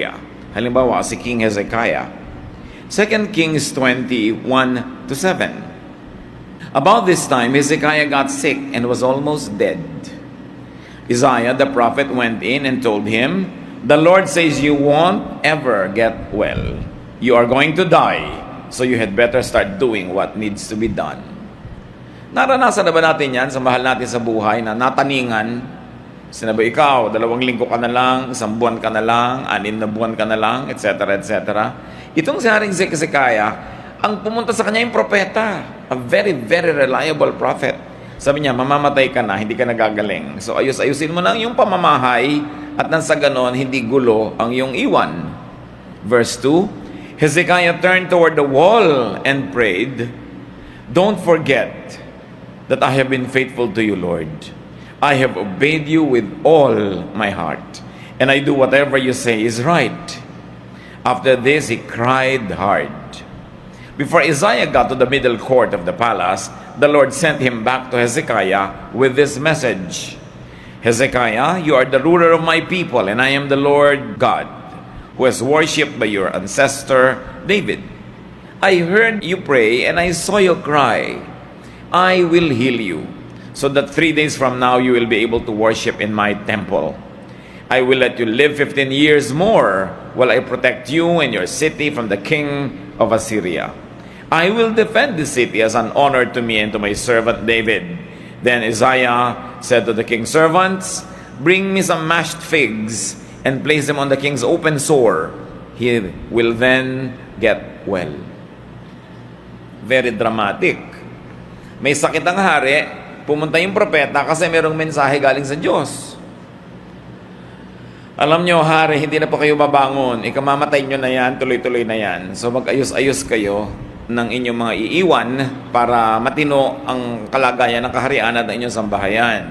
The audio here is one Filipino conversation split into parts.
Assyria. Halimbawa, si King Hezekiah. 2 Kings 20:1-7. About this time, Hezekiah got sick and was almost dead. Isaiah the prophet went in and told him, "The Lord says you won't ever get well. You are going to die, so you had better start doing what needs to be done." Naranasan na ba natin yan sa mahal natin sa buhay na nataningan? Sinabi, ikaw, 2 linggo ka na lang, 1 buwan ka na lang, 6 na buwan ka na lang, etc. etc. Itong si Haring Hezekiah, ang pumunta sa kanya yung propeta, a very, very reliable prophet. Sabi niya, mamamatay ka na, hindi ka nagagaling. So ayus-ayusin mo na yung pamamahay at nang sa ganon, hindi gulo ang iyong iwan. Verse 2, Hezekiah turned toward the wall and prayed, "Don't forget that I have been faithful to you, Lord. I have obeyed you with all my heart, and I do whatever you say is right." After this, he cried hard. Before Isaiah got to the middle court of the palace, the Lord sent him back to Hezekiah with this message. "Hezekiah, you are the ruler of my people, and I am the Lord God, who was worshipped by your ancestor David. I heard you pray, and I saw you cry. I will heal you, so that 3 days from now you will be able to worship in my temple. I will let you live 15 years more while I protect you and your city from the king of Assyria. I will defend the city as an honor to me and to my servant David." Then Isaiah said to the king's servants, "Bring me some mashed figs and place them on the king's open sore. He will then get well." Very dramatic. May sakit ang hari, pumunta yung propeta kasi merong mensahe galing sa Diyos. Alam nyo, hari, hindi na po kayo babangon. Ikamamatay nyo na yan, tuloy-tuloy na yan. So mag-ayos-ayos kayo ng inyong mga iiwan para matino ang kalagayan ng kaharian at ng inyong sambahayan.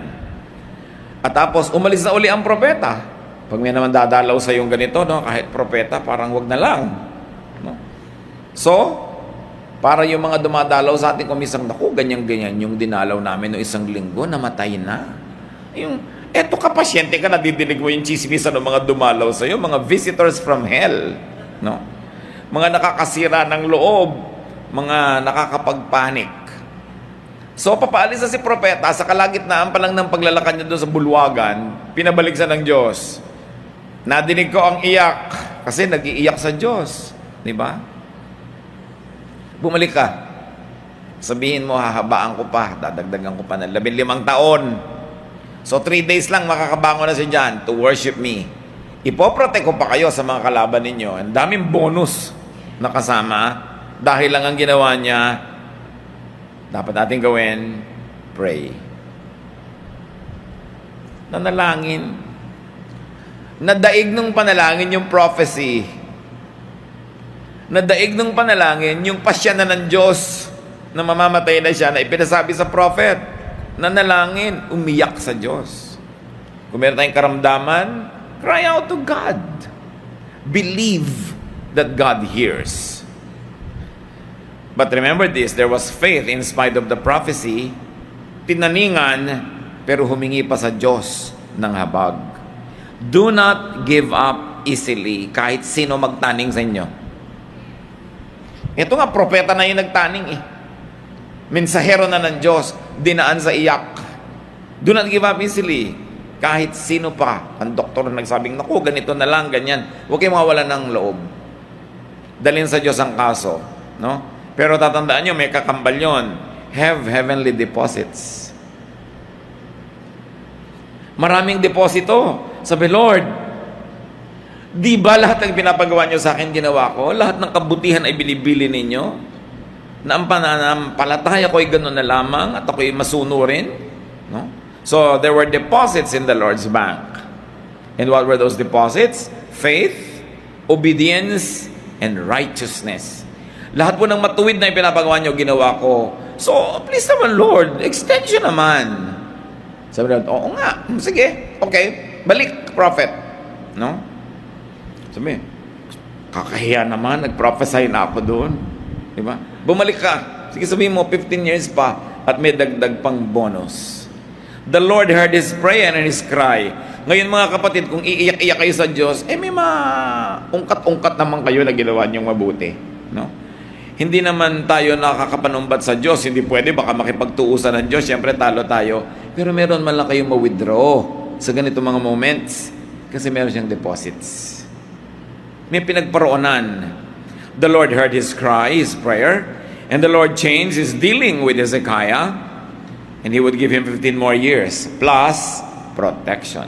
At tapos, umalis na uli ang propeta. Pag may naman dadalaw sa yung ganito, no, kahit propeta, parang wag na lang. No? So, para yung mga dumadalaw sa atin, kumisang, naku, ganyan-ganyan, yung dinalaw namin no isang linggo, namatay na. Eto ka, pasyente ka, nadidinig mo yung chismisa ng mga dumalaw sa iyo, mga visitors from hell. No? Mga nakakasira ng loob, mga nakakapagpanik. So, papaalis na si propeta, sa kalagitnaan pa lang ng paglalakad niya doon sa bulwagan, pinabalik sa ng Diyos. Nadinig ko ang iyak, kasi nag-iiyak sa Diyos. Di ba? Bumalik ka. Sabihin mo, hahabaan ko pa, dadagdagan ko pa ng 15 taon. So 3 days lang makakabangon na si John to worship me. Ipoprotect ko pa kayo sa mga kalaban ninyo. Ang daming bonus na kasama. Dahil lang ang ginawa niya, dapat natin gawin, pray. Nanalangin. Nadaig ng panalangin yung prophecy. Nadaig ng panalangin yung pasya na ng Diyos na mamamatay na siya na ipinasabi sa prophet. Nanalangin, umiyak sa Diyos. Kung meron tayong karamdaman, cry out to God. Believe that God hears. But remember this, there was faith in spite of the prophecy. Tinaningan, pero humingi pa sa Diyos ng habag. Do not give up easily kahit sino magtaning sa inyo. Ito nga, propeta na yung nagtaning eh. Mensahero na ng Diyos, dinaan sa iyak. Do not give up easily. Kahit sino pa, ang doktor na nagsabing, naku, ganito na lang, ganyan. Huwag kayong mawalan ng loob. Dalhin sa Diyos ang kaso. No? Pero tatandaan nyo, may kakambal yun. Have heavenly deposits. Maraming deposito. Sabi, Lord, di ba lahat ng pinapagawa nyo sa akin ginawa ko? Lahat ng kabutihan ay binibili ninyo? Na ang pananampalataya ko ay gano'n na lamang at ako'y masunurin? No? So, there were deposits in the Lord's bank. And what were those deposits? Faith, obedience, and righteousness. Lahat po ng matuwid na ipinapagawa nyo, ginawa ko. So, please naman, Lord, extension naman. Sabi natin, oo nga, sige, okay, balik, prophet. No? Sabi, kakahiya naman, nag-prophesy na ako doon. Diba? Bumalik ka. Sige, sabihin mo, 15 years pa at may dagdag pang bonus. The Lord heard his prayer and his cry. Ngayon mga kapatid, kung iiyak-iyak kayo sa Diyos, may ungkat-ungkat naman kayo na ginawa niyong mabuti. No? Hindi naman tayo nakakapanumbat sa Diyos. Hindi pwede, baka makipagtuusan ng Diyos. Siyempre, talo tayo. Pero meron man lang kayong ma-withdraw sa ganito mga moments. Kasi meron siyang deposits. May pinagparoonan. The Lord heard his cry, his prayer. And the Lord changed his dealing with Hezekiah. And he would give him 15 more years. Plus, protection.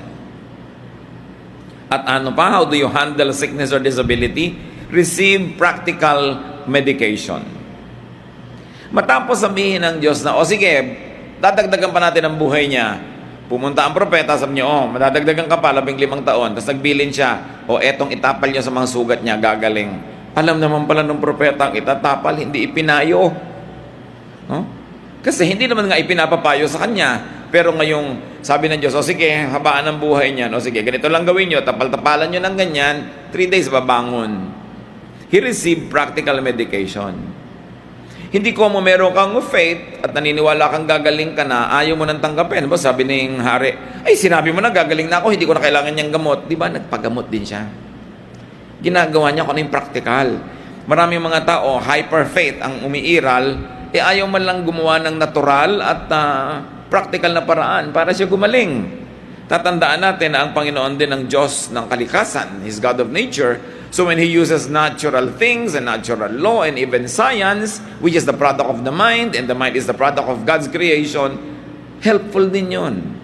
At ano pa? How do you handle sickness or disability? Receive practical medication. Matapos sabihin ng Diyos na, sige, dadagdagan pa natin ang buhay niya. Pumunta ang propeta, sabi niya, madadagdagan ka pa, 15 taon. Tapos nagbilin siya, etong itapal niya sa mga sugat niya, gagaling. Alam naman pala ng propeta, ang itatapal, hindi ipinayo. No? Kasi hindi naman nga ipinapapayo sa kanya. Pero ngayong sabi ng Diyos, sige, habaan ang buhay niya. Sige, ganito lang gawin niyo, tapal-tapalan niyo ng ganyan, 3 days babangon. He received practical medication. Hindi ko mo meron kang faith at naniniwala kang gagaling ka na, ayaw mo nang tanggapin. Diba? Sabi ng hari, sinabi mo na gagaling na ako, hindi ko na kailangan niyang gamot. Diba? Nagpagamot din siya. Ginagawa niya kung ano yung practical. Maraming mga tao, hyper faith ang umiiral, ayaw man lang gumawa ng natural at practical na paraan para siya gumaling. Tatandaan natin na ang Panginoon din ang Diyos ng kalikasan. He's God of nature. So when He uses natural things and natural law and even science, which is the product of the mind, and the mind is the product of God's creation, helpful din yun.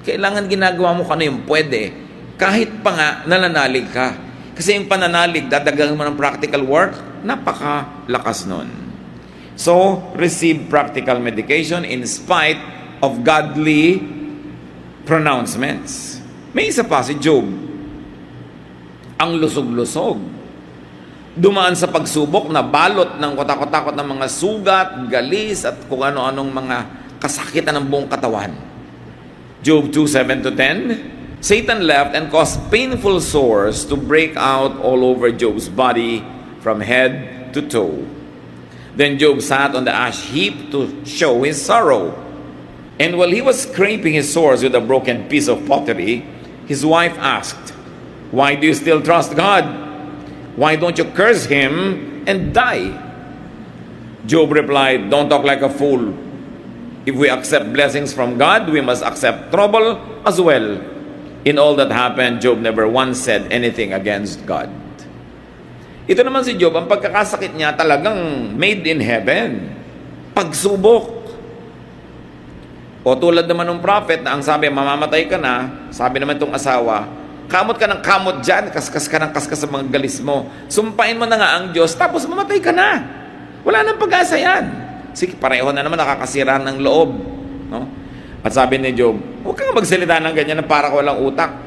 Kailangan ginagawa mo kung ano yung pwede. Kahit pa nga, nananalig ka. Kasi yung pananalig, dadagdagan mo ng practical work, napakalakas nun. So, receive practical medication in spite of godly pronouncements. May isa pa si Job. Ang lusog-lusog. Dumaan sa pagsubok na balot ng kotakot-takot ng mga sugat, galis, at kung ano-anong mga kasakitan ng buong katawan. Job 2:7-10. Satan left and caused painful sores to break out all over Job's body from head to toe. Then Job sat on the ash heap to show his sorrow. And while he was scraping his sores with a broken piece of pottery, his wife asked, "Why do you still trust God? Why don't you curse him and die?" Job replied, "Don't talk like a fool. If we accept blessings from God, we must accept trouble as well." In all that happened, Job never once said anything against God. Ito naman si Job, ang pagkakasakit niya talagang made in heaven. Pagsubok. O tulad naman ng prophet na ang sabi, mamamatay ka na, sabi naman itong asawa, kamot ka ng kamot dyan, kaskas ka ng kaskas sa mga galis mo. Sumpain mo na nga ang Diyos, tapos mamatay ka na. Wala nang pag-asa yan. Sige, pareho na naman nakakasira ng loob. No? At sabi ni Job, huwag kang magsalita ng ganyan na para walang utak.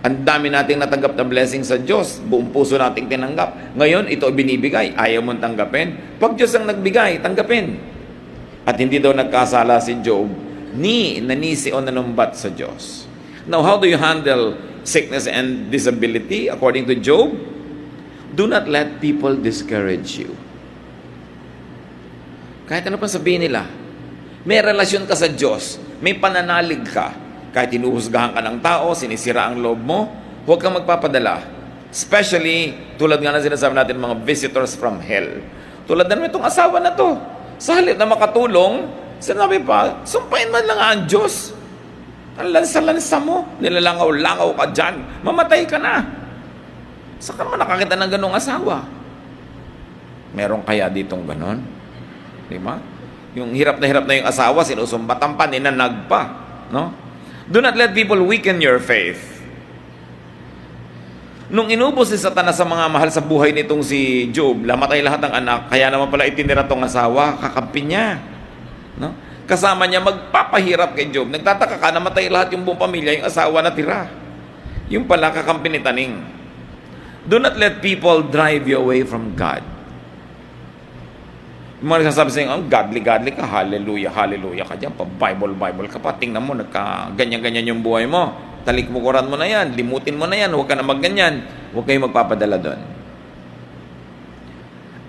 Ang dami nating natanggap na blessing sa Diyos. Buong puso nating tinanggap. Ngayon, ito binibigay. Ayaw mong tanggapin. Pag Diyos ang nagbigay, tanggapin. At hindi daw nagkasala si Job, ni nanisi o nanumbat sa Diyos. Now, how do you handle sickness and disability? According to Job, do not let people discourage you. Kahit ano pa sabihin nila, may relasyon ka sa Diyos, may pananalig ka, kahit inuhusgahan ka ng tao, sinisira ang loob mo, huwag kang magpapadala. Especially, tulad nga na sinasabi natin, mga visitors from hell. Tulad na naman itong asawa na to. Sa halip na makatulong, sinabi pa, sumpain man lang ang Diyos. Ang lansa-lansa mo, nilalangaw-langaw ka dyan, mamatay ka na. Saan ka naman nakakita ng ganong asawa? Meron kaya ditong ganon? Di ba? Yung hirap na yung asawa, sinusumbatan pa, ninanag pa. No? Do not let people weaken your faith. Nung inubos si Satanas sa mga mahal sa buhay nitong si Job, lamatay lahat ng anak, kaya naman pala itinira tong asawa, kakampi niya. No? Kasama niya magpapahirap kay Job. Nagtataka ka, namatay lahat yung buong pamilya, yung asawa na tira. Yung pala kakampi ni Taning. Do not let people drive you away from God. Yung mga nagsasabi sa'yo, godly ka, hallelujah ka dyan, pa-Bible ka pa, tingnan mo, ganyan-ganyan yung buhay mo, talikmukuran mo na yan, limutin mo na yan, huwag ka na magganyan, huwag kayong magpapadala doon.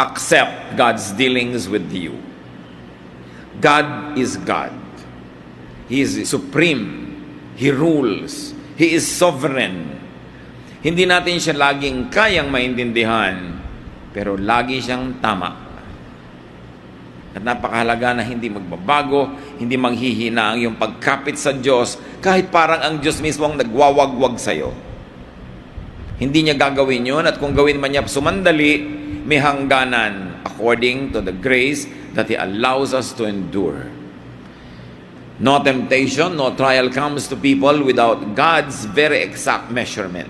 Accept God's dealings with you. God is God. He is supreme. He rules. He He is sovereign. Hindi natin siya laging kayang maintindihan, pero lagi siyang tama. At napakahalaga na hindi magbabago, hindi manghihina ang iyong pagkapit sa Diyos, kahit parang ang Diyos mismo ang nagwawagwag sa iyo. Hindi niya gagawin yun, at kung gawin man niya sumandali, may hangganan according to the grace that He allows us to endure. No temptation, no trial comes to people without God's very exact measurement.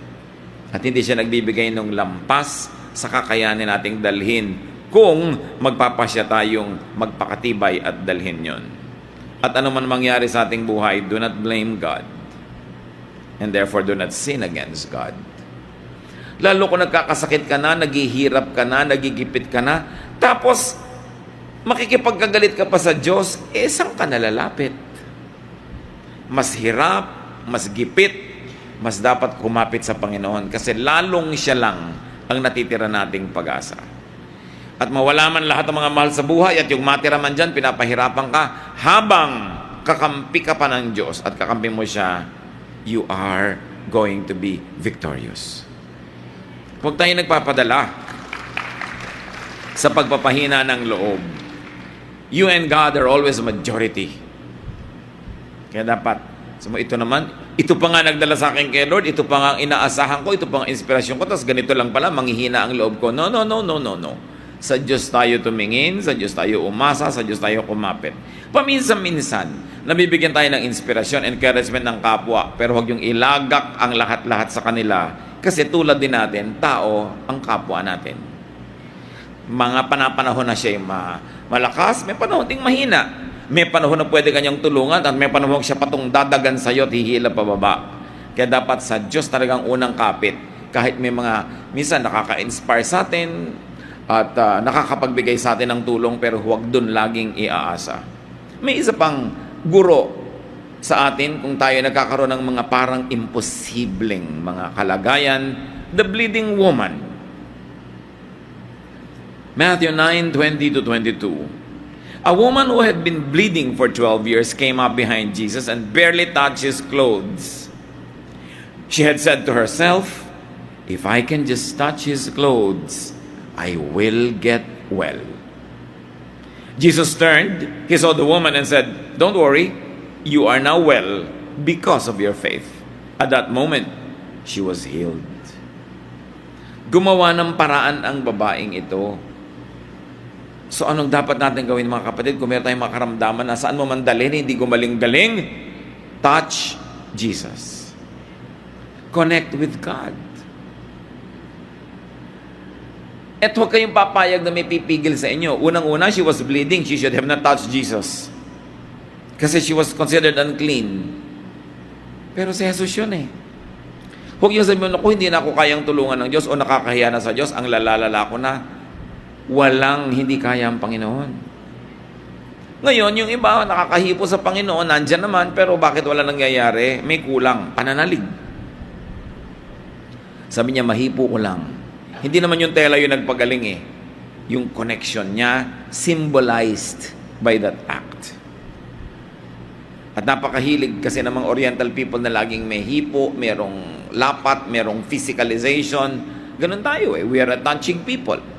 At hindi siya nagbibigay ng lampas sa kakayanin nating dalhin kung magpapasya tayong magpakatibay at dalhin yon. At ano man mangyari sa ating buhay, do not blame God. And therefore, do not sin against God. Lalo kung nagkakasakit ka na, naghihirap ka na, nagigipit ka na, tapos makikipagkagalit ka pa sa Diyos, saan ka nalalapit? Mas hirap, mas gipit, mas dapat kumapit sa Panginoon kasi lalong siya lang ang natitira nating pag-asa. At mawala man lahat ng mga mahal sa buhay at yung matira man dyan, pinapahirapan ka habang kakampi ka pa ng Diyos at kakampi mo siya, you are going to be victorious. Huwag tayo nagpapadala sa pagpapahina ng loob. You and God are always a majority. Kaya dapat, ito naman, ito pa nga nagdala sa akin kay Lord, ito pa nga ang inaasahan ko, ito pa nga ang inspirasyon ko, tapos ganito lang pala, manghihina ang loob ko. No. Sa Diyos tayo tumingin, sa Diyos tayo umasa, sa Diyos tayo kumapit. Paminsan-minsan, nabibigyan tayo ng inspirasyon, encouragement ng kapwa, pero huwag yung ilagak ang lahat-lahat sa kanila, kasi tulad din natin, tao ang kapwa natin. Mga panahon na siya yung malakas, may panahon ding mahina. May panahon na pwede kanyang tulungan at may panahon siya patong dadagan sa iyo at hihila pababa. Kaya dapat sa Diyos talagang unang kapit. Kahit may mga, minsan nakaka-inspire sa atin at nakakapagbigay sa atin ng tulong, pero huwag dun laging iaasa. May isa pang guro sa atin kung tayo nagkakaroon ng mga parang imposibleng mga kalagayan, the bleeding woman. Matthew 9:20-22. A woman who had been bleeding for 12 years came up behind Jesus and barely touched His clothes. She had said to herself, "If I can just touch His clothes, I will get well." Jesus turned, He saw the woman and said, "Don't worry, you are now well because of your faith." At that moment, she was healed. Gumawa ng paraan ang babaeng ito. So anong dapat natin gawin, mga kapatid, kung meron tayong makaramdaman na saan mo man dalhin, hindi gumaling-galing? Touch Jesus. Connect with God. At huwag kayong papayag na may pipigil sa inyo. Unang-una, she was bleeding. She should have not touched Jesus. Kasi she was considered unclean. Pero si Jesus yun eh. Huwag yung sabihin, ako hindi na ako kayang tulungan ng Diyos o nakakahiya na sa Diyos, ang lalalala ko na. Walang hindi kaya ang Panginoon. Ngayon, yung iba nakakahipo sa Panginoon, nandyan naman, pero bakit wala nangyayari? May kulang, pananalig. Sabi niya, mahipo ko lang. Hindi naman yung tela yung nagpagaling eh. Yung connection niya symbolized by that act. At napakahilig kasi ng mga Oriental people na laging may hipo, merong lapat, merong physicalization. Ganun tayo eh. We are a touching people.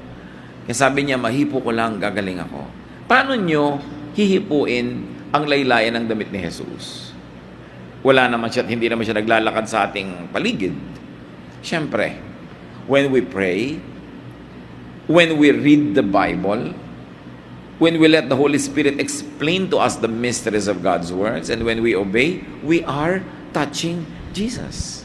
Kaya sabi niya, mahipo ko lang, gagaling ako. Paano nyo hihipuin ang laylayan ng damit ni Jesus? Wala naman siya at hindi naman siya naglalakad sa ating paligid. Siyempre, when we pray, when we read the Bible, when we let the Holy Spirit explain to us the mysteries of God's words, and when we obey, we are touching Jesus.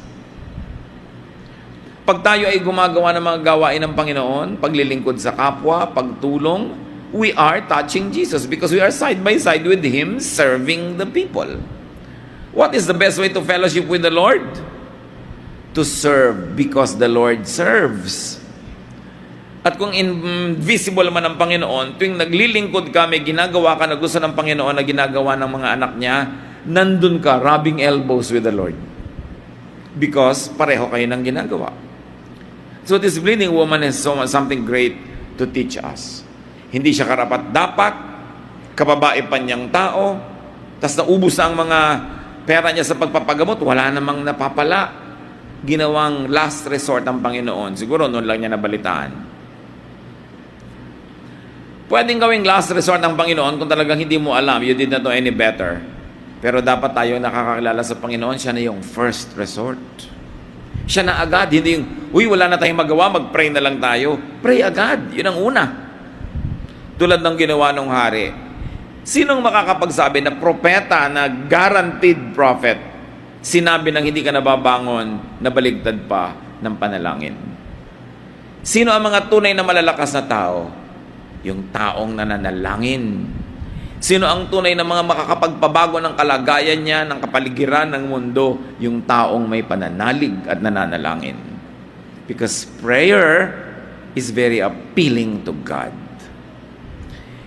Pag tayo ay gumagawa ng mga gawain ng Panginoon, paglilingkod sa kapwa, pagtulong, we are touching Jesus because we are side by side with Him serving the people. What is the best way to fellowship with the Lord? To serve because the Lord serves. At kung invisible man ang Panginoon, tuwing naglilingkod ka, may ginagawa ka na gusto ng Panginoon na ginagawa ng mga anak niya, nandun ka, rubbing elbows with the Lord. Because pareho kayo ng ginagawa. So this bleeding woman has something great to teach us. Hindi siya karapat-dapat, kababae pa niyang tao, tas naubos na ang mga pera niya sa pagpapagamot, wala namang napapala. Ginawang last resort ang Panginoon. Siguro noon lang niya nabalitaan. Pwedeng gawing last resort ng Panginoon kung talagang hindi mo alam, you did not know any better. Pero dapat tayo nakakakilala sa Panginoon, siya na yung first resort. Siya na agad, hindi yung, uy, wala na tayong magawa, mag-pray na lang tayo. Pray agad, yun ang una. Tulad ng ginawa ng hari. Sinong makakapagsabi na propeta, na guaranteed prophet, sinabi nang hindi ka nababangon, nabaligtad pa ng panalangin? Sino ang mga tunay na malalakas na tao? Yung taong nananalangin. Sino ang tunay na mga makakapagpabago ng kalagayan niya, ng kapaligiran ng mundo? Yung taong may pananalig at nananalangin. Because prayer is very appealing to God.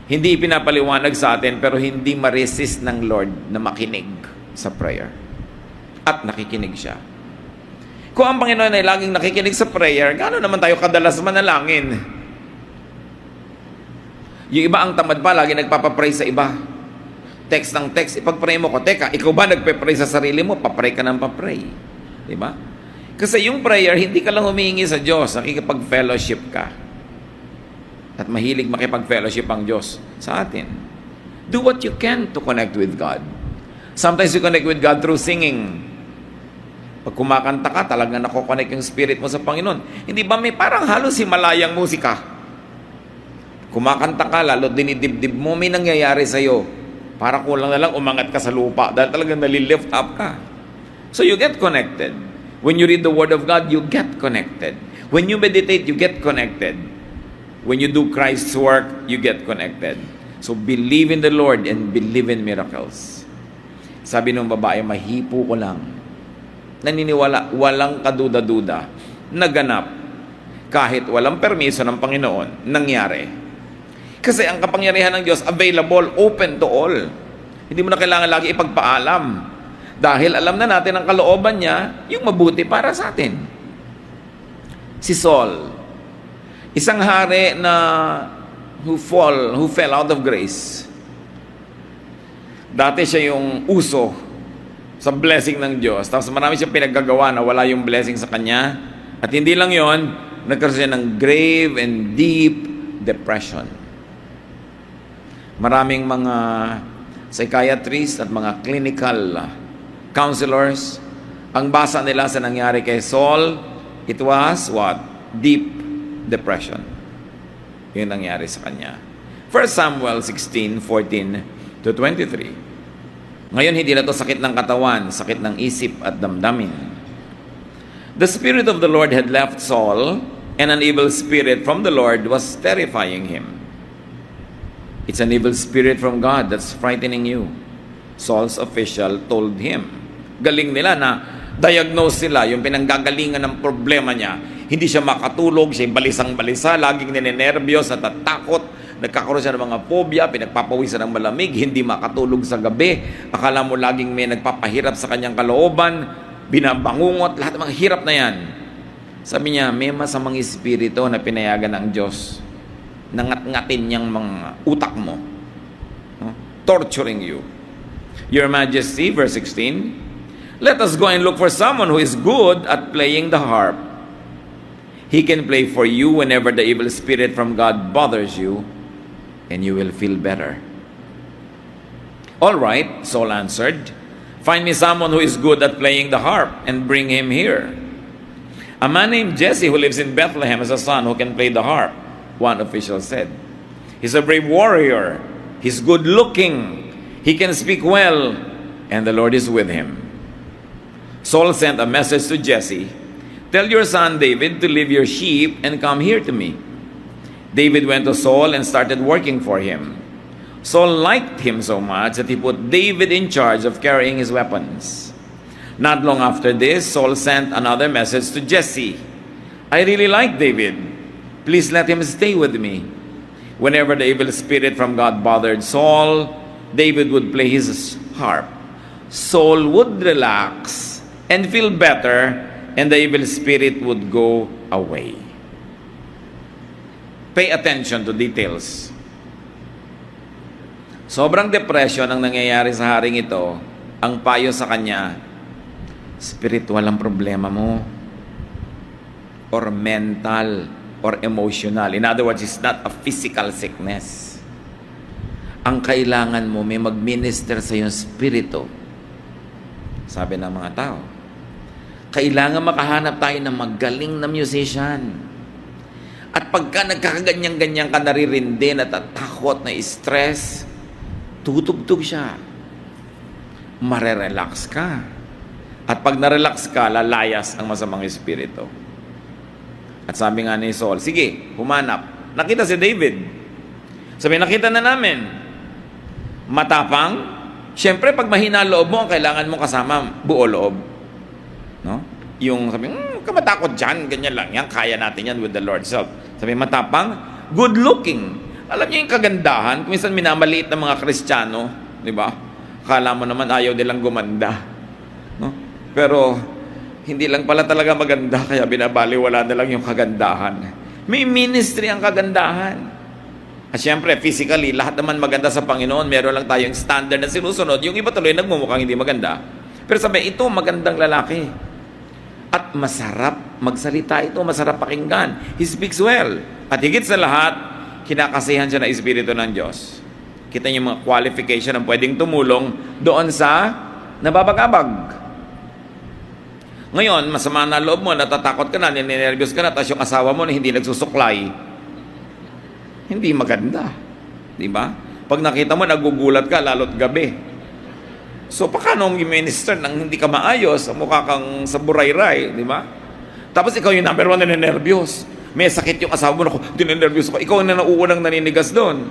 Hindi pinapaliwanag sa atin, pero hindi ma-resist ng Lord na makinig sa prayer. At nakikinig siya. Kung ang Panginoon ay laging nakikinig sa prayer, gaano naman tayo kadalas manalangin? Yung iba ang tamad pa, lagi nagpapapray sa iba. Text ng text, ipag-pray mo ko. Teka, ikaw ba nagpe-pray sa sarili mo? Papray ka ng papray. Diba? Kasi yung prayer, hindi ka lang humihingi sa Diyos, nakikipag-fellowship ka. At mahilig makipag-fellowship ang Diyos sa atin. Do what you can to connect with God. Sometimes you connect with God through singing. Pag kumakanta ka, talagang nakokonect yung spirit mo sa Panginoon. Hindi ba may parang halos himalayang musika? Kumakanta ka, lalo dinidibdib mo, may nangyayari sa'yo. Para kulang na lang umangat ka sa lupa dahil talagang nalilift up ka. So you get connected. When you read the Word of God, you get connected. When you meditate, you get connected. When you do Christ's work, you get connected. So believe in the Lord and believe in miracles. Sabi ng babae, mahipo ko lang. Naniniwala, walang kaduda-duda. Naganap. Kahit walang permiso ng Panginoon, nangyari. Kasi ang kapangyarihan ng Diyos, available, open to all. Hindi mo na kailangan lagi ipagpaalam. Dahil alam na natin ang kalooban niya, yung mabuti para sa atin. Si Saul, isang hari na who fell out of grace. Dati siya yung uso sa blessing ng Diyos. Tapos marami siyang pinaggagawa na wala yung blessing sa kanya. At hindi lang yon, nagkaroon siya ng grave and deep depression. Maraming mga psychiatrists at mga clinical counselors, ang basa nila sa nangyari kay Saul, it was what? Deep depression. Yun nangyari sa kanya. 1 Samuel 16:14 to 23. Ngayon, hindi na to sakit ng katawan, sakit ng isip at damdamin. The Spirit of the Lord had left Saul, and an evil spirit from the Lord was terrifying him. It's an evil spirit from God that's frightening you. Saul's official told him. Galing nila na diagnose sila, yung pinanggagalingan ng problema niya. Hindi siya makatulog, siya balisang-balisa, laging ninenervyos, natatakot, nagkakaroon siya ng mga phobia, pinagpapawisan ng malamig, hindi makatulog sa gabi, akala mo laging may nagpapahirap sa kanyang kalooban, binabangungot, lahat ng mga hirap na yan. Sabi niya, may masamang espiritu na pinayagan ng Diyos. Nangat-ngatin niyang mga utak mo. No? Torturing you. Your Majesty, verse 16, let us go and look for someone who is good at playing the harp. He can play for you whenever the evil spirit from God bothers you, and you will feel better. All right, Saul answered, find me someone who is good at playing the harp and bring him here. A man named Jesse who lives in Bethlehem has a son who can play the harp, one official said. He's a brave warrior. He's good looking. He can speak well, and the Lord is with him. Saul sent a message to Jesse, tell your son David to leave your sheep and come here to me. David went to Saul and started working for him. Saul liked him so much that he put David in charge of carrying his weapons. Not long after this, Saul sent another message to Jesse. I really like David. Please let him stay with me. Whenever the evil spirit from God bothered Saul, David would play his harp. Saul would relax and feel better, and the evil spirit would go away. Pay attention to details. Sobrang depression ang nangyayari sa haring ito Ang payo sa kanya, spiritual ang problema mo, or mental, or emotional. In other words, it's not a physical sickness. Ang kailangan mo, may mag-minister sa iyong spirito. Sabi ng mga tao, kailangan makahanap tayo ng magaling na musician. At pagka nagkakaganyan-ganyan ka, naririndi, natatakot, na stress, tutugtog siya. Marerelax ka. At pag narelax ka, lalayas ang masamang espiritu. At sabi nga ni Saul, sige, humanap. Nakita si David. Sabi, nakita na namin. Matapang. Siyempre, pag mahina loob mo, kailangan mo kasama buo loob. No? Yung sabi, kamatakot dyan, ganyan lang. Yan, kaya natin yan with the Lord's help. Sabi, matapang, good looking. Alam niyo yung kagandahan, kung minsan minamaliit ng mga Kristiyano, di ba? Akala mo naman ayaw nilang gumanda. No? Pero, hindi lang pala talaga maganda, kaya binabaliwala na lang yung kagandahan. May ministry ang kagandahan. At syempre, physically, lahat naman maganda sa Panginoon. Meron lang tayong standard na sinusunod. Yung iba tuloy nagmumukhang hindi maganda. Pero sabi, ito magandang lalaki. At masarap magsalita ito, masarap pakinggan. He speaks well. At higit sa lahat, kinakasihan siya na Espiritu ng Diyos. Kita niyo yung mga qualification na pwedeng tumulong doon sa nababagabag. Ngayon, masama na loob mo, natatakot ka na, ninenervyos ka na, tapos yung asawa mo na hindi nagsusuklay. Hindi maganda. Di ba? Pag nakita mo, nagugulat ka, lalo't gabi. So, paano mag-minister nang hindi ka maayos, mukha kang sa buray-ray, di ba? Tapos ikaw yung number one na ninenervyos. May sakit yung asawa mo, dinenervyos ko. Ikaw na nauunang naninigas doon.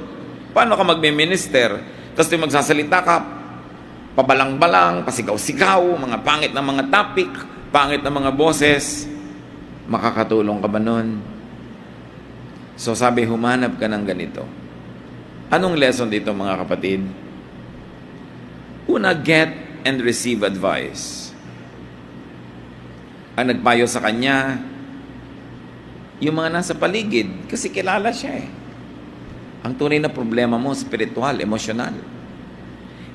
Paano ka mag-minister? Tapos yung magsasalita ka, pabalang-balang, pasigaw-sigaw, mga pangit na mga topic, pangit na mga boses, makakatulong ka ba nun? So sabi, humanap ka ng ganito. Anong lesson dito mga kapatid? Una, get and receive advice. Ang nagpayo sa kanya, yung mga nasa paligid, kasi kilala siya eh. Ang tunay na problema mo, spiritual, emotional.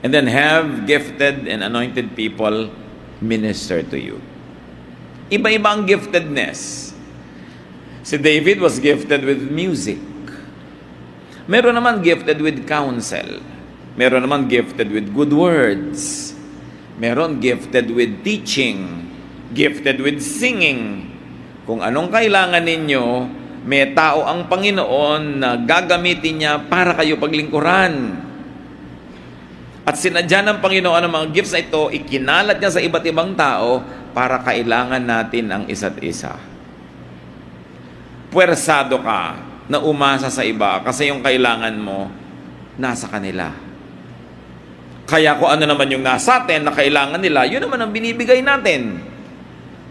And then have gifted and anointed people minister to you. Iba-iba ang giftedness. Si David was gifted with music. Meron naman gifted with counsel. Meron naman gifted with good words. Meron gifted with teaching. Gifted with singing. Kung anong kailangan ninyo, may tao ang Panginoon na gagamitin niya para kayo paglingkuran. At sinadya ng Panginoon ang mga gifts na ito, ikinalat niya sa iba't ibang tao para kailangan natin ang isa't isa. Puwersado ka na umasa sa iba kasi yung kailangan mo nasa kanila. Kaya kung ano naman yung nasa atin na kailangan nila, yun naman ang binibigay natin.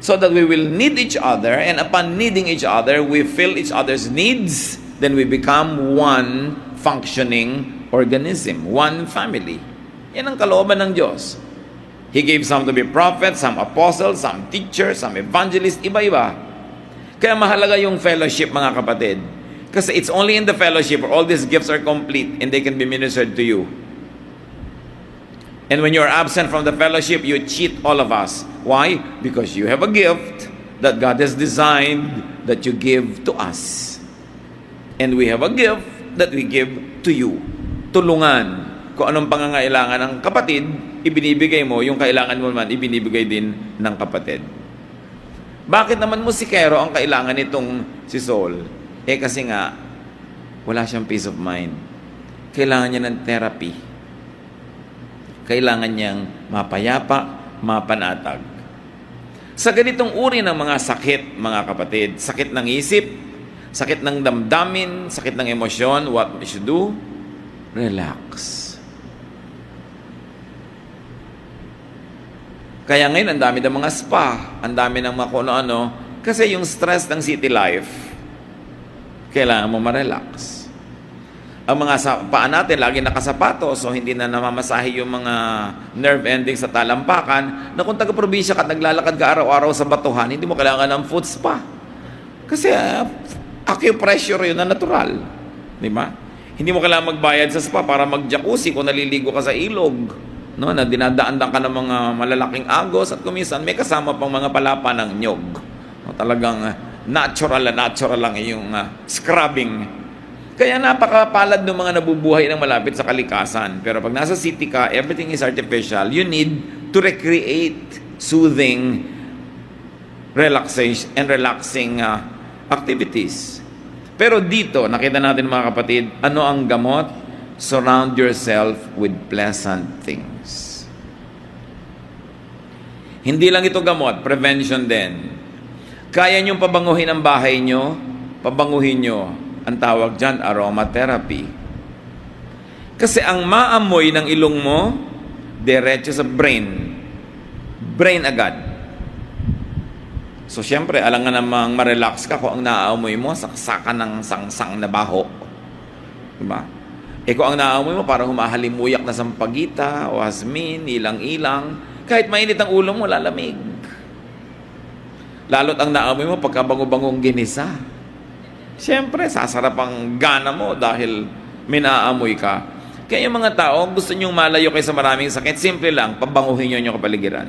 So that we will need each other, and upon needing each other, we fill each other's needs, then we become one functioning organism, one family. Yan ang kalooban ng Diyos. He gave some to be prophets, some apostles, some teachers, some evangelists, iba-iba. Kaya mahalaga yung fellowship, mga kapatid. Kasi it's only in the fellowship where all these gifts are complete and they can be ministered to you. And when you're absent from the fellowship, you cheat all of us. Why? Because you have a gift that God has designed that you give to us. And we have a gift that we give to you. Tulungan. Kung anong pangangailangan ng kapatid, ibinibigay mo. Yung kailangan mo naman, ibinibigay din ng kapatid. Bakit naman musikero ang kailangan nitong si Saul? Kasi nga, wala siyang peace of mind. Kailangan niya ng therapy. Kailangan niyang mapayapa, mapanatag. Sa ganitong uri ng mga sakit, mga kapatid, sakit ng isip, sakit ng damdamin, sakit ng emosyon, what we should do? Relax. Kaya ngayon, ang dami ng mga spa, ang dami ng mga kung ano, kasi yung stress ng city life, kailangan mo ma-relax. Ang mga paa natin, lagi nakasapato, so hindi na namamasahe yung mga nerve endings sa talampakan, na kung taga-probinsya ka at naglalakad ka araw-araw sa batuhan, hindi mo kailangan ng foot spa. Kasi acupressure yun na natural. Di ba? Hindi mo kailangan magbayad sa spa para mag-jacuzzi kung naliligo ka sa ilog. no, na dinadaan ka ng mga malalaking agos at kumisan may kasama pang mga palapa ng nyog. No, talagang natural lang yung scrubbing. Kaya napakapalad ng mga nabubuhay ng malapit sa kalikasan. Pero pag nasa city ka, everything is artificial. You need to recreate soothing, relaxation, and relaxing activities. Pero dito, nakita natin mga kapatid, ano ang gamot? Surround yourself with pleasant things. Hindi lang ito gamot, prevention din. Kaya niyong pabanguhin ang bahay niyo, pabanguhin niyo. Ang tawag dyan, aromatherapy. Kasi ang maamoy ng ilong mo, diretso sa brain. Brain agad. So, syempre, alam nga namang ma-relax ka kung ang naaamoy mo, saksakan ng sangsang na baho. Diba? Kung ang naaamoy mo, parang humahalimuyak na sampagita, o hasmin, ilang-ilang, kahit mainit ang ulo mo, lalamig. Lalo't ang naamoy mo, pagkabango-bangong ginisa. Siyempre, sasarap ang gana mo dahil may naaamoy ka. Kaya yung mga tao, gusto nyong malayo kayo sa maraming sakit, simple lang, pabanguhin nyo yung kapaligiran.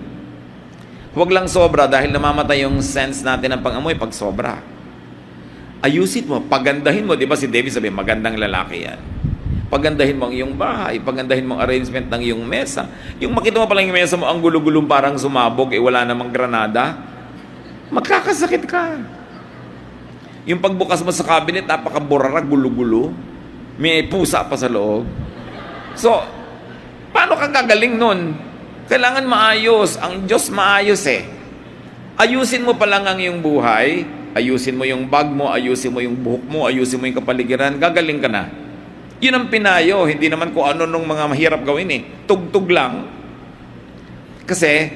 Huwag lang sobra dahil namamatay yung sense natin ng pangamoy pag sobra. Ayusin mo, pagandahin mo. Di ba si David sabi, magandang lalaki yan. Pagandahin mo ang iyong bahay, pagandahin mo ang arrangement ng iyong mesa. Yung makita mo palang yung mesa mo, ang gulo-gulong parang sumabog, wala namang granada, magkakasakit ka. Yung pagbukas mo sa cabinet, napakaburara, gulo-gulo. May pusa pa sa loob. So, paano ka gagaling nun? Kailangan maayos. Ang Diyos maayos eh. Ayusin mo pa lang ang iyong buhay, ayusin mo yung bag mo, ayusin mo yung buhok mo, ayusin mo yung kapaligiran, gagaling ka na. Yun ang pinayo. Hindi naman kung ano nung mga mahirap gawin eh. Tugtog lang. Kasi,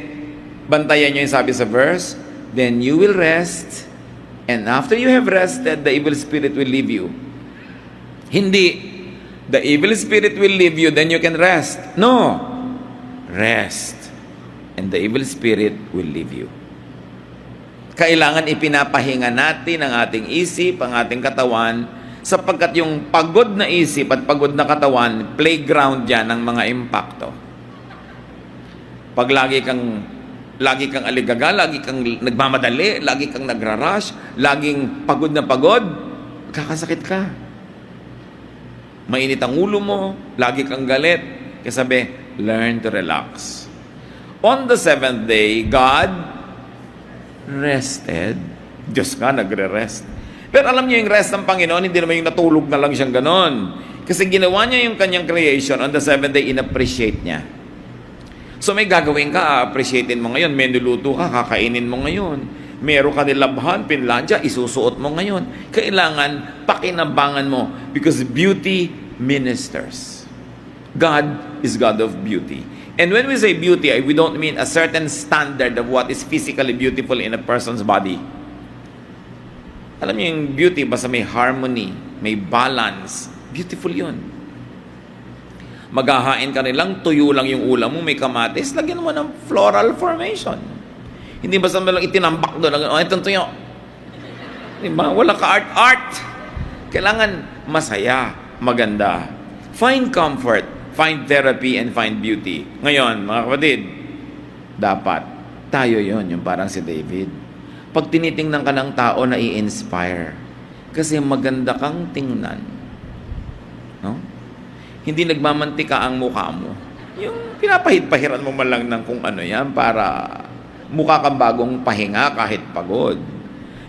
bantayan nyo yung sabi sa verse, then you will rest, and after you have rested, the evil spirit will leave you. Hindi, the evil spirit will leave you, then you can rest. No. Rest, and the evil spirit will leave you. Kailangan ipinapahinga natin ang ating isip, ang ating katawan, sapagkat yung pagod na isip at pagod na katawan, playground yan ng mga impacto. Pag lagi kang aligaga, lagi kang nagmamadali, lagi kang nagrarush, laging pagod na pagod, kakasakit ka. Mainit ang ulo mo, lagi kang galit. Kaya sabi, learn to relax. On the seventh day, God rested. Diyos ka, nagre-rest. Pero alam niyo yung rest ng Panginoon, hindi naman yung natulog na lang siyang ganon. Kasi ginawa niya yung kanyang creation, on the seventh day, in-appreciate niya. So may gagawin ka, appreciatein mo ngayon. May nuluto ka, kakainin mo ngayon. Meron ka nilabhan, pinlansya, isusuot mo ngayon. Kailangan pakinabangan mo because beauty ministers. God is God of beauty. And when we say beauty, we don't mean a certain standard of what is physically beautiful in a person's body. Alam niyo yung beauty, basta may harmony, may balance. Beautiful yun. Maghahain ka nilang, tuyo lang yung ulam mo, may kamatis, lagyan mo ng floral formation. Hindi basta mo lang itinambak doon, itong tuyo. Diba? Wala ka art. Kailangan masaya, maganda. Find comfort, find therapy, and find beauty. Ngayon, mga kapatid, dapat tayo yon yung parang si David. Pag tinitingnan ka ng tao na i-inspire, kasi maganda kang tingnan. No? Hindi nagmamantika ang mukha mo. Yung pinapahid-pahiran mo man lang ng kung ano yan para mukha kang bagong pahinga kahit pagod.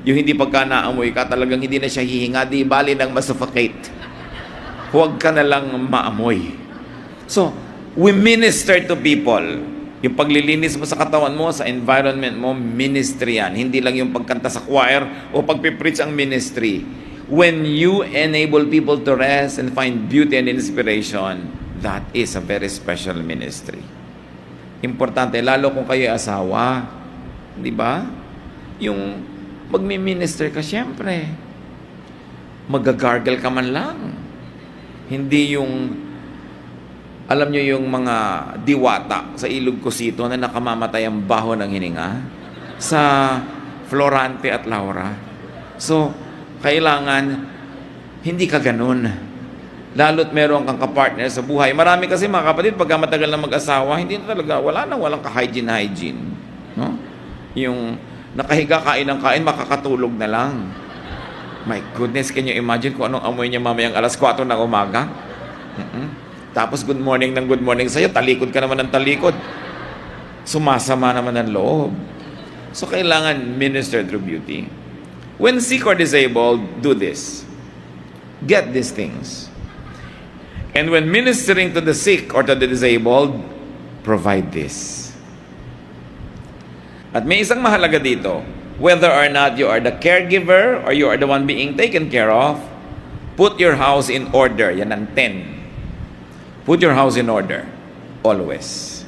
Yung hindi pagka naamoy ka, talagang hindi na siya hihinga, di bali nang masuffocate. Huwag ka na lang maamoy. So, we minister to people. Yung paglilinis mo sa katawan mo, sa environment mo, ministry yan. Hindi lang yung pagkanta sa choir o pagpipreach ang ministry. When you enable people to rest and find beauty and inspiration, that is a very special ministry. Importante, lalo kung kayo asawa. Di ba? Yung magmi-minister ka, syempre. Magagargle ka man lang. Hindi yung alam nyo yung mga diwata sa Ilog Cosito na nakamamatay ang baho ng hininga sa Florante at Laura. So, kailangan hindi ka ganun. Lalo't meron kang kapartner sa buhay. Marami kasi mga kapatid, pagka matagal na mag-asawa, hindi na talaga, walang ka-hygiene. No? Yung nakahiga, kain ng kain, makakatulog na lang. My goodness, can you imagine kung anong amoy niya mamayang alas 4 ng umaga? Tapos good morning sa'yo, talikod ka naman ng talikod. Sumasama naman ang loob. So kailangan minister through beauty. When sick or disabled, do this. Get these things. And when ministering to the sick or to the disabled, provide this. At may isang mahalaga dito, whether or not you are the caregiver or you are the one being taken care of, put your house in order. Yan ang 10. Put your house in order. Always.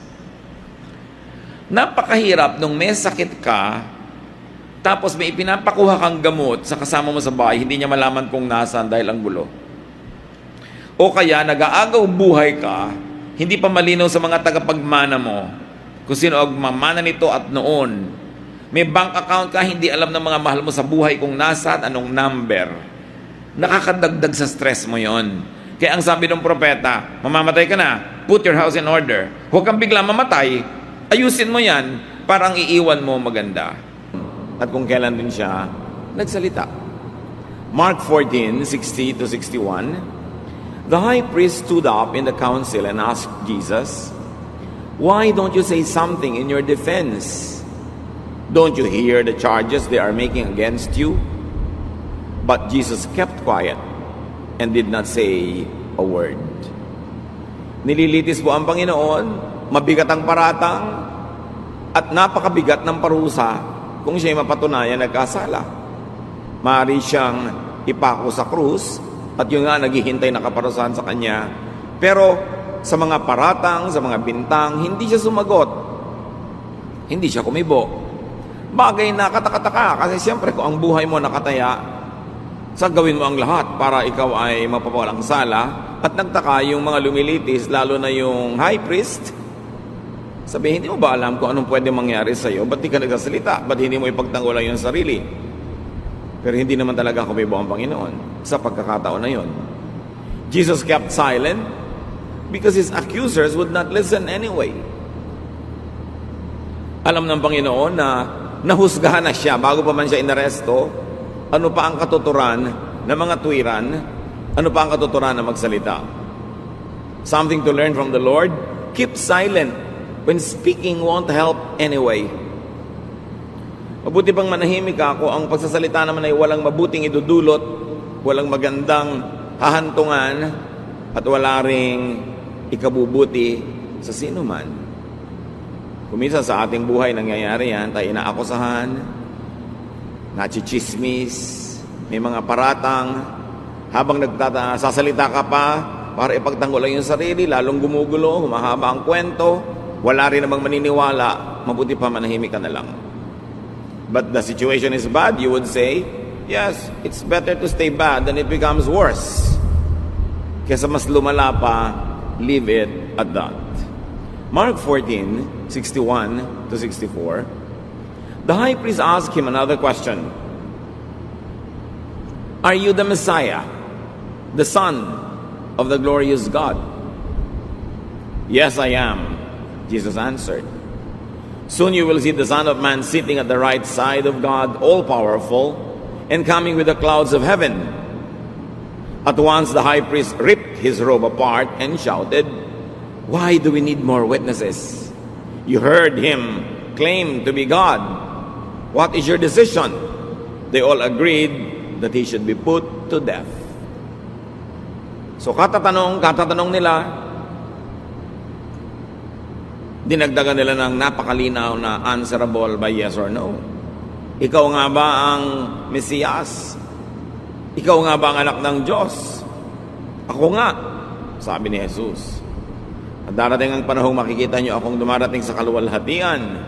Napakahirap nung may sakit ka, tapos may ipinapakuha kang gamot sa kasama mo sa bahay, hindi niya malaman kung nasaan dahil ang gulo. O kaya nag-aagaw buhay ka, hindi pa malinaw sa mga tagapagmana mo kung sino ang mamana nito at noon. May bank account ka, hindi alam ng mga mahal mo sa buhay kung nasaan, anong number. Nakakadagdag sa stress mo yon. Kaya ang sabi ng propeta, mamamatay ka na, put your house in order. Huwag kang bigla mamatay, ayusin mo yan, parang iiwan mo maganda. At kung kailan din siya nagsalita. Mark 14:60-61, the high priest stood up in the council and asked Jesus, "Why don't you say something in your defense? Don't you hear the charges they are making against you?" But Jesus kept quiet and did not say a word. Nililitis po ang Panginoon, mabigat ang paratang, at napakabigat ng parusa kung siya'y mapatunayan nagkasala. Maaari siyang ipako sa krus, at yun nga, naghihintay na kaparusahan sa kanya. Pero sa mga paratang, sa mga bintang, hindi siya sumagot. Hindi siya kumibo. Bagay na katakataka, kasi siyempre kung ang buhay mo nakataya, sa gawin mo ang lahat para ikaw ay mapapawalang sala. At nagtaka yung mga lumilitis, lalo na yung high priest. Sabi, hindi mo ba alam kung anong pwede mangyari sa'yo? Ba't di ka nagsasalita? Ba't hindi mo ipagtanggulan yung sarili? Pero hindi naman talaga kumibo ang Panginoon sa pagkakataon na yon. Jesus kept silent because his accusers would not listen anyway. Alam ng Panginoon na nahusgahan na siya bago pa man siya inaresto. Ano pa ang katuturan ng mga tuwiran? Ano pa ang katuturan na magsalita? Something to learn from the Lord? Keep silent when speaking won't help anyway. Mabuti pang manahimik ka kung ang pagsasalita naman ay walang mabuting idudulot, walang magandang hahantungan, at wala ring ikabubuti sa sino man. Kumisa sa ating buhay nangyayari yan, tayo inaakusahan, nachichismis, may mga paratang, habang sasalita ka pa para ipagtanggol yung sarili, lalong gumugulo, humahaba ang kwento, wala rin namang maniniwala, mabuti pa manahimik ka na lang. But the situation is bad, you would say, yes, it's better to stay bad than it becomes worse. Kesa mas lumala pa, leave it at that. Mark 14:61-64, the high priest asked him another question. Are you the Messiah, the Son of the glorious God? Yes, I am, Jesus answered. Soon you will see the Son of Man sitting at the right side of God, all-powerful, and coming with the clouds of heaven. At once the high priest ripped his robe apart and shouted, "Why do we need more witnesses? You heard him claim to be God. What is your decision?" They all agreed that he should be put to death. So katatanong nila, dinagdagan nila ng napakalinaw na answerable by yes or no. Ikaw nga ba ang Mesiyas? Ikaw nga ba ang anak ng Diyos? Ako nga, sabi ni Jesus. At darating ang panahong makikita niyo akong dumarating sa kaluwalhatian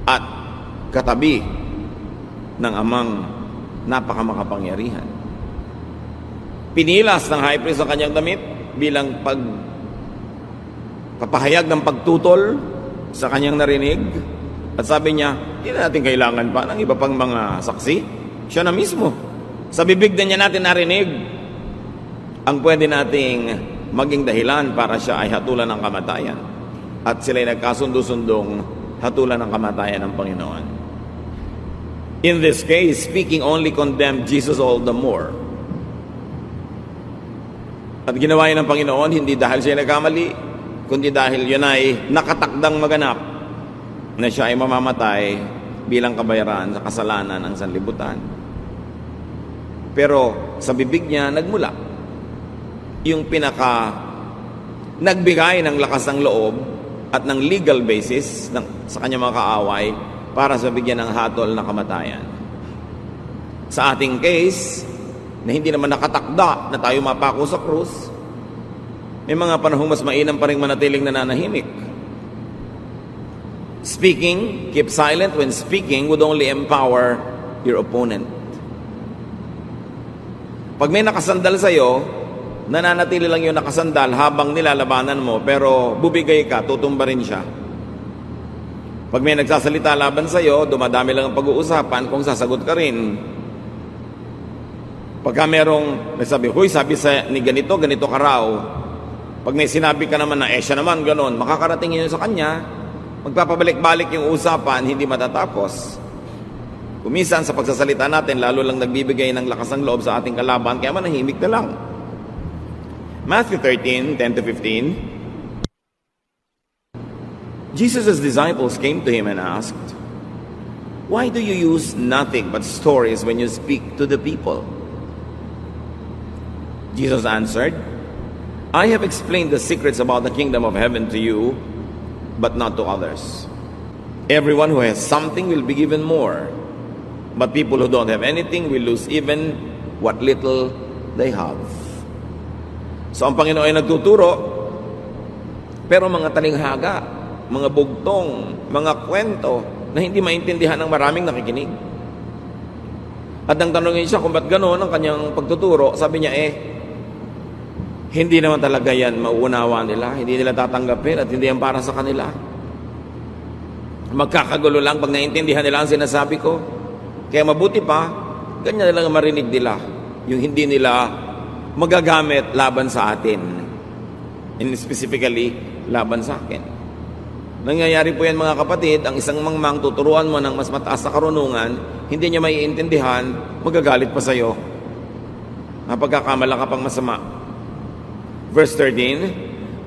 at katabi ng amang napakamakapangyarihan. Pinilas ng high priest ang kanyang damit bilang papahayag ng pagtutol sa kanyang narinig. At sabi niya, hindi na natin kailangan pa ng iba pang mga saksi. Siya na mismo. Sa bibig na niya natin narinig. ang pwede nating maging dahilan para siya ay hatulan ng kamatayan. At sila'y nagkasundo-sundong hatulan ng kamatayan ng Panginoon. In this case, speaking only condemned Jesus all the more. At ginawa yun ng Panginoon, hindi dahil siya nagkamali, kundi dahil yun ay nakatakdang maganap na siya ay mamamatay bilang kabayaran sa kasalanan ng sanlibutan. Pero sa bibig niya nagmula yung nagbigay ng lakas ng loob at ng legal basis sa kanyang mga kaaway para sa bigyan ng hatol na kamatayan. Sa ating case, na hindi naman nakatakda na tayo mapako sa krus, may mga panahong mas mainam pa rin manatiling nananahimik. Speaking, keep silent when speaking would only empower your opponent. Pag may nakasandal sa'yo, nananatili lang yung nakasandal habang nilalabanan mo, pero bubigay ka, tutumba rin siya. Pag may nagsasalita laban sa'yo, dumadami lang ang pag-uusapan kung sasagot ka rin. Pagka merong sabi, huy, sabi ni ganito ka raw. Pag may sinabi ka naman na, siya naman, ganon, makakarating yun sa kanya, magpapabalik-balik yung usapan, hindi matatapos. Kumisan sa pagsasalita natin, lalo lang nagbibigay ng lakas ng loob sa ating kalaban, kaya manahimik na lang. Matthew 13:10-15. Jesus' disciples came to him and asked, "Why do you use nothing but stories when you speak to the people?" Jesus answered, "I have explained the secrets about the kingdom of heaven to you, but not to others. Everyone who has something will be given more, but people who don't have anything will lose even what little they have." So ang Panginoon ay nagtuturo, pero mga talinghaga, mga bugtong, mga kwento na hindi maintindihan ng maraming nakikinig. At nang tanongin siya kung ba't gano'n ang kanyang pagtuturo, sabi niya, hindi naman talaga yan mauunawa nila, hindi nila tatanggapin at hindi yan para sa kanila. Magkakagulo lang pag naintindihan nila ang sinasabi ko. Kaya mabuti pa, ganyan lang marinig nila, yung hindi nila magagamit laban sa atin, and specifically laban sa akin. Nangyayari po yan mga kapatid, ang isang mangmang tuturuan mo ng mas mataas na karunungan, hindi niya maiintindihan, magagalit pa sa'yo. Napagkakamala ka pang masama. Verse 13,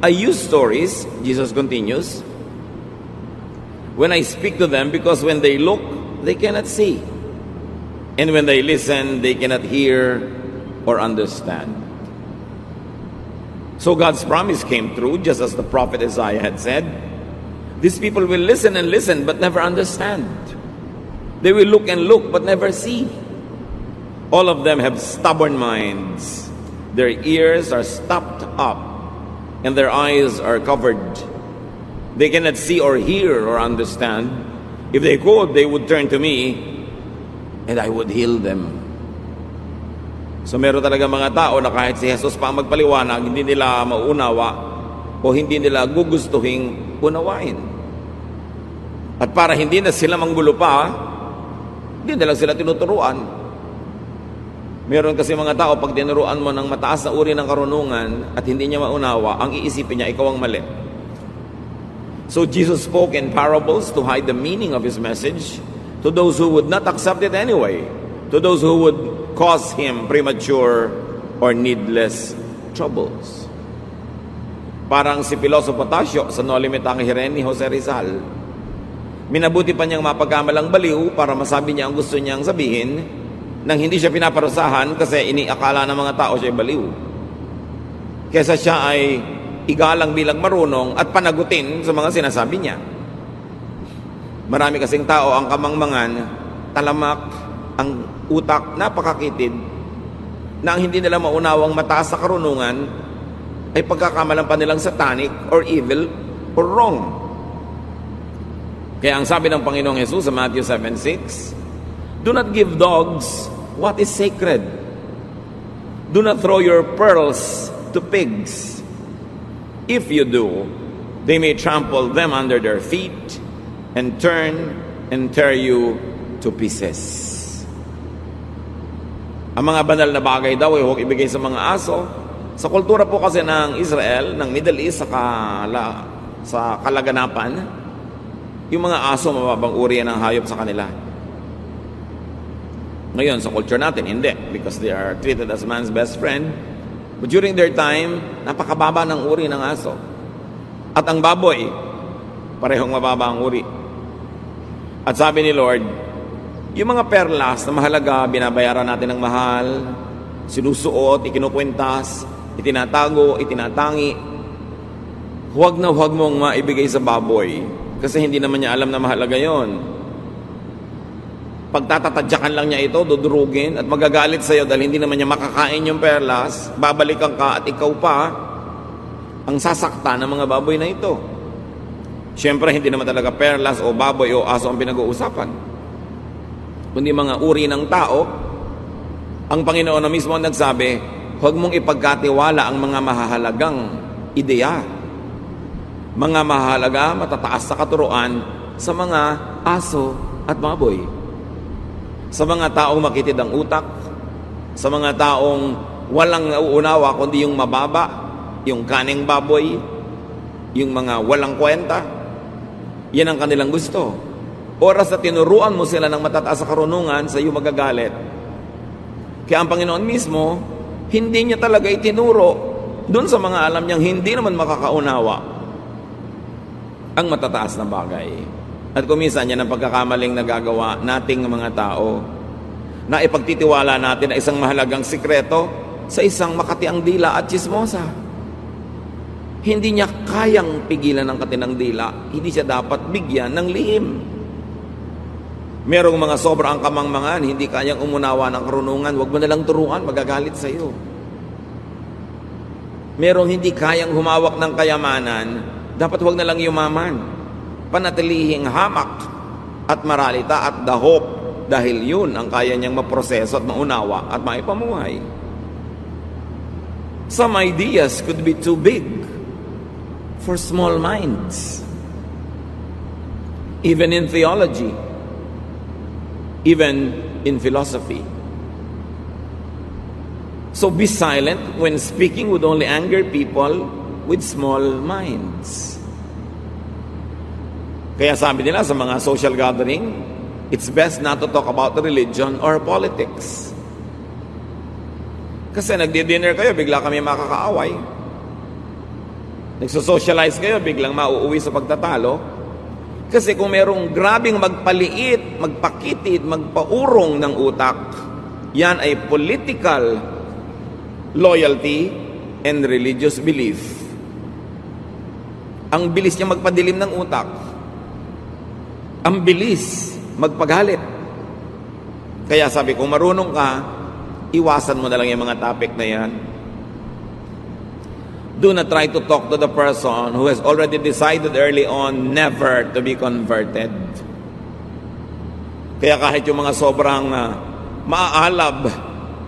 I use stories, Jesus continues, when I speak to them, because when they look, they cannot see. And when they listen, they cannot hear or understand. So God's promise came true, just as the prophet Isaiah had said. These people will listen and listen, but never understand. They will look and look, but never see. All of them have stubborn minds. Their ears are stopped up, and their eyes are covered. They cannot see or hear or understand. If they could, they would turn to me, and I would heal them. So meron talaga mga tao na kahit si Jesus pa ang magpaliwanag, hindi nila mauunawa o hindi nila gugustuhin unawain. At para hindi na sila manggulo pa, hindi na lang sila tinuturuan. Meron kasi mga tao, pag tinuruan mo ng mataas na uri ng karunungan at hindi niya maunawa, ang iisipin niya, ikaw ang mali. So Jesus spoke in parables to hide the meaning of His message to those who would not accept it anyway, to those who would cause Him premature or needless troubles. Parang si Pilosopo Tasio sa No Limit ang Hiren ni Jose Rizal. Minabuti pa niyang mapagkamalang baliw para masabi niya ang gusto niyang sabihin nang hindi siya pinaparusahan kasi iniakala ng mga tao siya baliw. Kesa siya ay igalang bilang marunong at panagutin sa mga sinasabi niya. Marami kasing tao ang kamangmangan, talamak, ang utak, napakakitid, na ang hindi nila maunawang mataas sa karunungan ay pagkakamalang pa nilang satanic or evil or wrong. Kaya ang sabi ng Panginoong Jesus sa Matthew 7:6, do not give dogs what is sacred. Do not throw your pearls to pigs. If you do, they may trample them under their feet and turn and tear you to pieces. Ang mga banal na bagay daw ay huwag ibigay sa mga aso, Sa kultura po kasi ng Israel, ng Middle East, sa kalaganapan, yung mga aso mababang uri ng hayop sa kanila. Ngayon, sa culture natin, hindi. Because they are treated as man's best friend. But during their time, napakababa ng uri ng aso. At ang baboy, parehong mababa ang uri. At sabi ni Lord, yung mga perlas na mahalaga, binabayaran natin ng mahal, sinusuot, ikinukwentas, itinatago, itinatangi. Huwag na huwag mong maibigay sa baboy kasi hindi naman niya alam na mahalaga yon. Pagtatatadyakan lang niya ito, dudurugin at magagalit sa iyo dahil hindi naman niya makakain yung perlas, babalikan ka at ikaw pa ang sasakta ng mga baboy na ito. Siyempre, hindi naman talaga perlas o baboy o aso ang pinag-uusapan, kundi mga uri ng tao. Ang Panginoon na mismo ang nagsabi, huwag mong ipagkatiwala ang mga mahahalagang ideya, mga mahalaga, matataas sa katuruan sa mga aso at baboy. Sa mga taong makitid ang utak, sa mga taong walang nauunawa kundi yung mababa, yung kaning baboy, yung mga walang kwenta, yan ang kanilang gusto. Oras na tinuruan mo sila ng matataas sa karunungan, sa iyo magagalit. Kaya ang Panginoon mismo, hindi niya talaga itinuro dun sa mga alam niyang hindi naman makakaunawa ang matataas na bagay. At kuminsan yan ang pagkakamaling nagagawa nating mga tao, na ipagtitiwala natin na isang mahalagang sikreto sa isang makatiang dila at chismosa. Hindi niya kayang pigilan ng katinang dila, hindi siya dapat bigyan ng lihim. Merong mga sobrang kamangmangan, hindi kayang umunawa ng karunungan, huwag mo nalang turuan, magagalit sa iyo. Merong hindi kayang humawak ng kayamanan, dapat huwag nalang yumaman. Panatilihing hamak at maralita at dahop, dahil yun ang kaya niyang maproseso at maunawa at maipamuhay. Some ideas could be too big for small minds. Even in theology, even in philosophy. So be silent when speaking would only anger people with small minds. Kaya sabi nila sa mga social gathering, it's best not to talk about religion or politics. Kasi nagdi-dinner kayo, bigla kami makakaaway. Nagso-socialize kayo, biglang mauuwi sa pagtatalo. Kasi kung merong grabing magpaliit, magpakitid, magpaurong ng utak, yan ay political loyalty and religious belief. Ang bilis niya magpadilim ng utak. Ang bilis magpagalit. Kaya sabi, kung marunong ka, iwasan mo na lang yung mga topic na yan. Do not try to talk to the person who has already decided early on never to be converted. Kaya kahit yung mga sobrang maaalab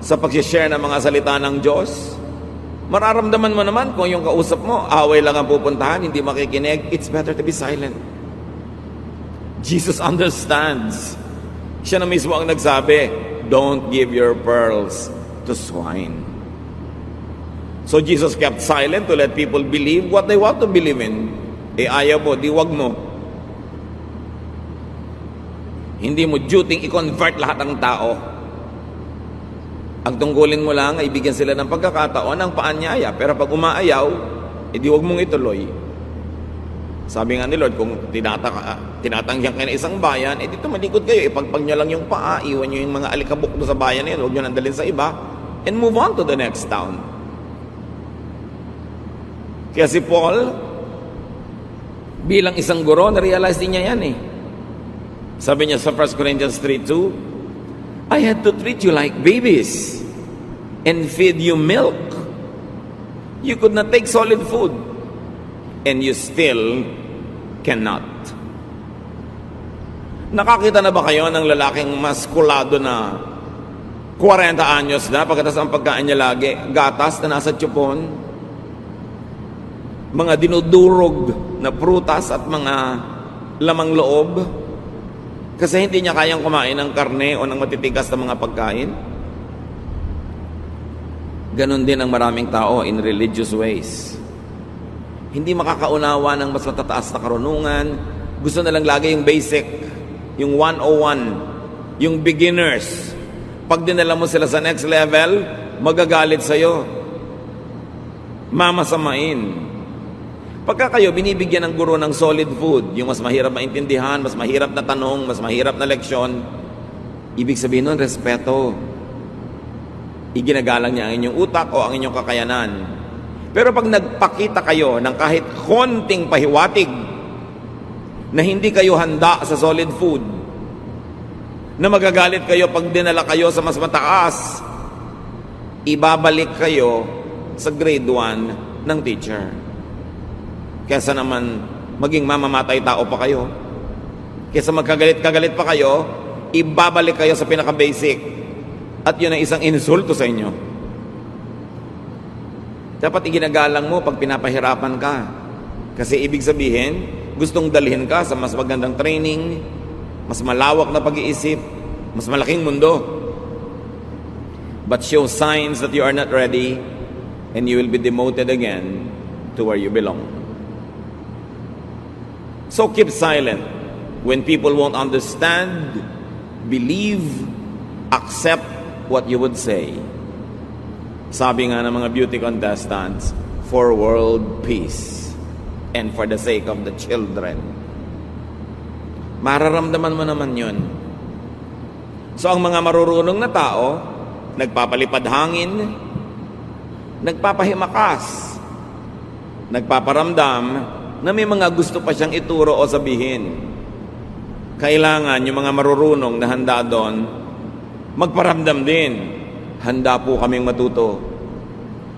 sa pag-share ng mga salita ng Diyos, mararamdaman mo naman kung yung kausap mo, away lang ang pupuntahan, hindi makikinig, it's better to be silent. Jesus understands. Siya na mismo ang nagsabi, don't give your pearls to swine. So Jesus kept silent to let people believe what they want to believe in. Ayaw mo, di wag mo. Hindi mo duty i-convert lahat ng tao. Ang tungkulin mo lang ay bigyan sila ng pagkakataon ng paanyaya. Pero pag umaayaw, di wag mong ituloy. Sabi nga ni Lord, kung tinatanggihan kayo ng isang bayan, dito malikod kayo, ipagpag nyo lang yung paa, iwan nyo yung mga alikabok doon sa bayan na yun, huwag nyo nandalin sa iba, and move on to the next town. Kaya si Paul, bilang isang guro, na-realize din niya yan eh. Sabi niya sa 1 Corinthians 3:2, I had to treat you like babies and feed you milk. You could not take solid food, and you still cannot. Nakakita na ba kayo ng lalaking maskulado na 40 anyos na, pagkatapos ang pagkain niya lagi, gatas na nasa tiyupon, mga dinudurog na prutas at mga lamang loob, kasi hindi niya kayang kumain ng karne o ng matitigas na mga pagkain? Ganon din ang maraming tao in religious ways. Hindi makakaunawa ng mas matataas na karunungan. Gusto na lang lagi yung basic, yung 101, yung beginners. Pag dinala mo sila sa next level, magagalit sa'yo. Mamasamain. Pagka kayo binibigyan ng guro ng solid food, yung mas mahirap maintindihan, mas mahirap na tanong, mas mahirap na leksyon, ibig sabihin nun, respeto. Iginagalang niya ang inyong utak o ang inyong kakayanan. Pero pag nagpakita kayo ng kahit konting pahiwatig na hindi kayo handa sa solid food, na magagalit kayo pag dinala kayo sa mas mataas, ibabalik kayo sa grade 1 ng teacher. Kesa naman maging mamamatay tao pa kayo. Kesa magkagalit-kagalit pa kayo, ibabalik kayo sa pinaka-basic. At yun ang isang insulto sa inyo. Dapat iginagalang mo pag pinapahirapan ka. Kasi ibig sabihin, gustong dalhin ka sa mas magandang training, mas malawak na pag-iisip, mas malaking mundo. But show signs that you are not ready and you will be demoted again to where you belong. So keep silent when people won't understand, believe, accept what you would say. Sabi nga ng mga beauty contestants, for world peace and for the sake of the children. Mararamdaman mo naman yun. So ang mga marurunong na tao, nagpapalipad hangin, nagpapahimakas, nagpaparamdam na may mga gusto pa siyang ituro o sabihin. Kailangan yung mga marurunong na handa doon magparamdam din. Handa po kaming matuto.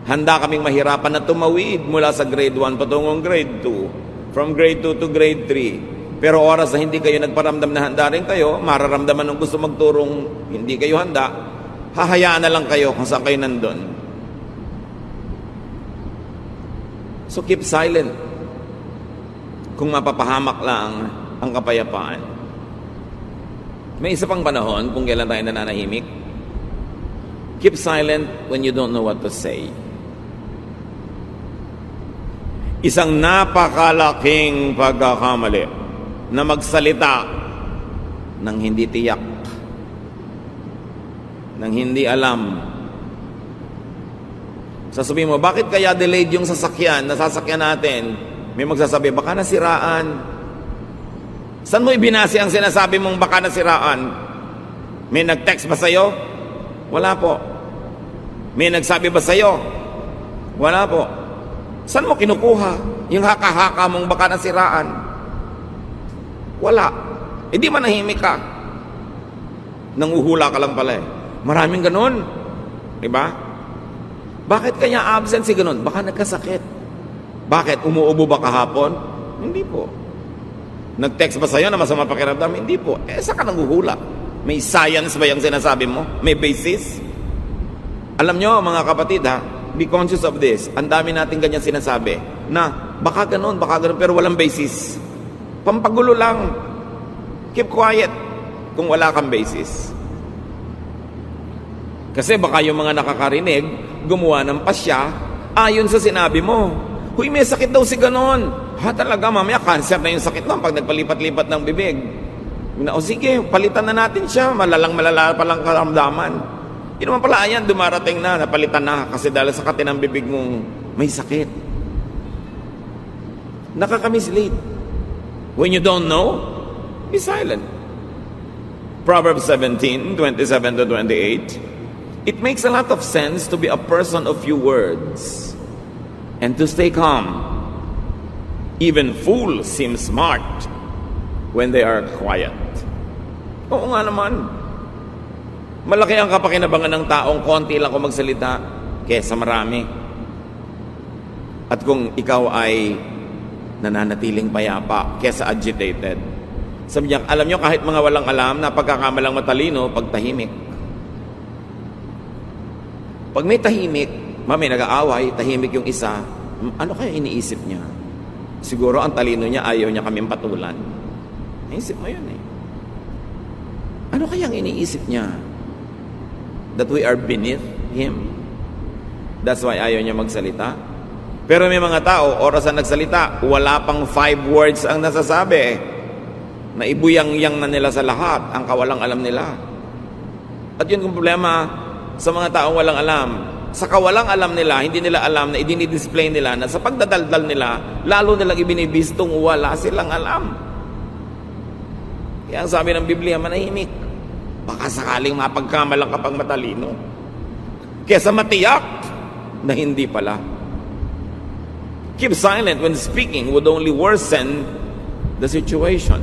Handa kaming mahirapan na tumawid mula sa grade 1 patungong grade 2. From grade 2 to grade 3. Pero oras na hindi kayo nagparamdam na handa rin kayo, mararamdaman ng gusto magturong hindi kayo handa, hahayaan na lang kayo kung saan kayo nandun. So keep silent kung mapapahamak lang ang kapayapaan. May isa pang panahon kung kailan tayo nananahimik. Keep silent when you don't know what to say. Isang napakalaking pagkakamali na magsalita ng hindi tiyak, ng hindi alam. Sasabihin mo, bakit kaya delayed yung sasakyan, nasasakyan natin? May magsasabi, baka nasiraan. Saan mo ibinasi ang sinasabi mong baka nasiraan? May nag-text ba sa'yo? Wala po. May nagsabi ba sa'yo? Wala po. Saan mo kinukuha yung haka-haka mong baka nasiraan? Wala. Hindi manahimik ka. Nanguhula ka lang pala eh. Maraming ganun. Diba? Bakit kanya absent si ganun? Baka nagkasakit. Bakit? Umuubo ba kahapon? Hindi po. Nag-text ba sa'yo na masama pakiramdam? Hindi po. Saan ka nanguhula? May science ba yung sinasabi mo? May basis? Alam nyo, mga kapatid ha, be conscious of this. Ang dami natin ganyan sinasabi na baka ganun, pero walang basis. Pampagulo lang. Keep quiet kung wala kang basis. Kasi baka yung mga nakakarinig, gumawa ng pasya ayon sa sinabi mo. Huy, may sakit daw si ganon. Ha, talaga, mamaya cancer na yung sakit nun pag nagpalipat-lipat ng bibig. O sige, palitan na natin siya. Malala palang karamdaman. Hindi naman pala yan, dumarating na, napalitan na kasi dahil sa katinang bibig mong may sakit. Nakakamislead. When you don't know, be silent. Proverbs 17:27 to 28. It makes a lot of sense to be a person of few words and to stay calm. Even fools seem smart when they are quiet. Oo nga naman. Malaki ang kapakinabangan ng taong konti lang kung magsalita kesa marami. At kung ikaw ay nananatiling payapa kesa agitated. Sabi niya, alam nyo kahit mga walang alam na pagkakamalang matalino, pagtahimik. Pag may tahimik, may nag-aaway, tahimik yung isa, ano kaya iniisip niya? Siguro ang talino niya, ayaw niya kaming patulan. Naisip mo yun eh. Ano kayang iniisip niya? That we are beneath him? That's why ayaw niya magsalita. Pero may mga tao, oras na nagsalita, wala pang 5 words ang nasasabi. Naibuyang-yang na nila sa lahat ang kawalang alam nila. At yun ang problema sa mga taong walang alam. Sa kawalang alam nila, hindi nila alam na idinidisplay nila na sa pagdadaldal nila, lalo nilang ibinibistong wala silang alam. Kaya ang sabi ng Biblia, manahimik. Baka sakaling mapagkamalang ka pang matalino. Kesa matiyak na hindi pala. Keep silent when speaking would only worsen the situation.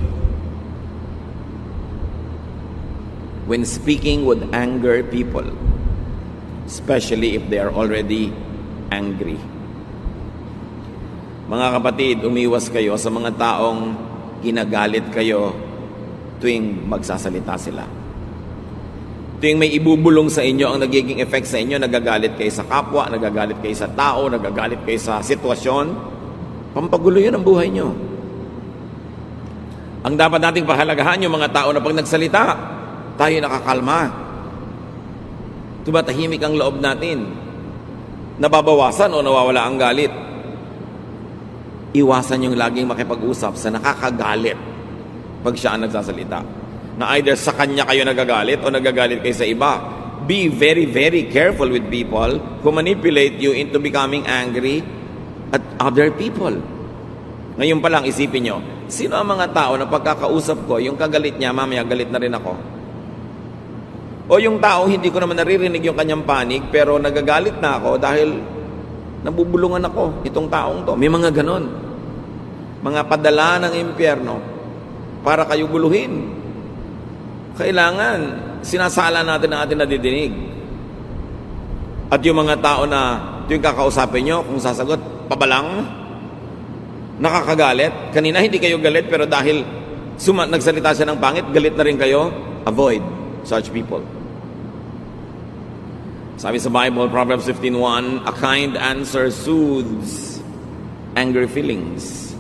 When speaking would anger people, especially if they are already angry. Mga kapatid, umiwas kayo sa mga taong ginagalit kayo tuwing magsasalita sila. Tuwing may ibubulong sa inyo, ang nagiging effect sa inyo, nagagalit kayo sa kapwa, nagagalit kayo sa tao, nagagalit kayo sa sitwasyon, pampagulo yun ang buhay nyo. Ang dapat nating pahalagahan yung mga tao na pag nagsalita, tayo nakakalma. Tumatahimik ang loob natin. Nababawasan o nawawala ang galit. Iwasan yung laging makipag-usap sa nakakagalit pag siya ang nagsasalita. Na either sa kanya kayo nagagalit o nagagalit kayo sa iba. Be very, very careful with people who manipulate you into becoming angry at other people. Ngayon pa lang, isipin nyo, sino ang mga tao na pagkakausap ko, yung kagalit niya, mamaya galit na rin ako? O yung tao, hindi ko naman naririnig yung kanyang panig, pero nagagalit na ako dahil nabubulungan ako, itong taong to. May mga ganon. Mga padala ng impyerno para kayo guluhin. Kailangan, sinasala natin ang ating nadidinig. At yung mga tao na yung kakausapin nyo, kung sasagot, pabalang, nakakagalit. Kanina hindi kayo galit, pero dahil nagsalita siya ng pangit, galit na rin kayo, avoid such people. Sabi sa Bible, Proverbs 15:1, a kind answer soothes angry feelings,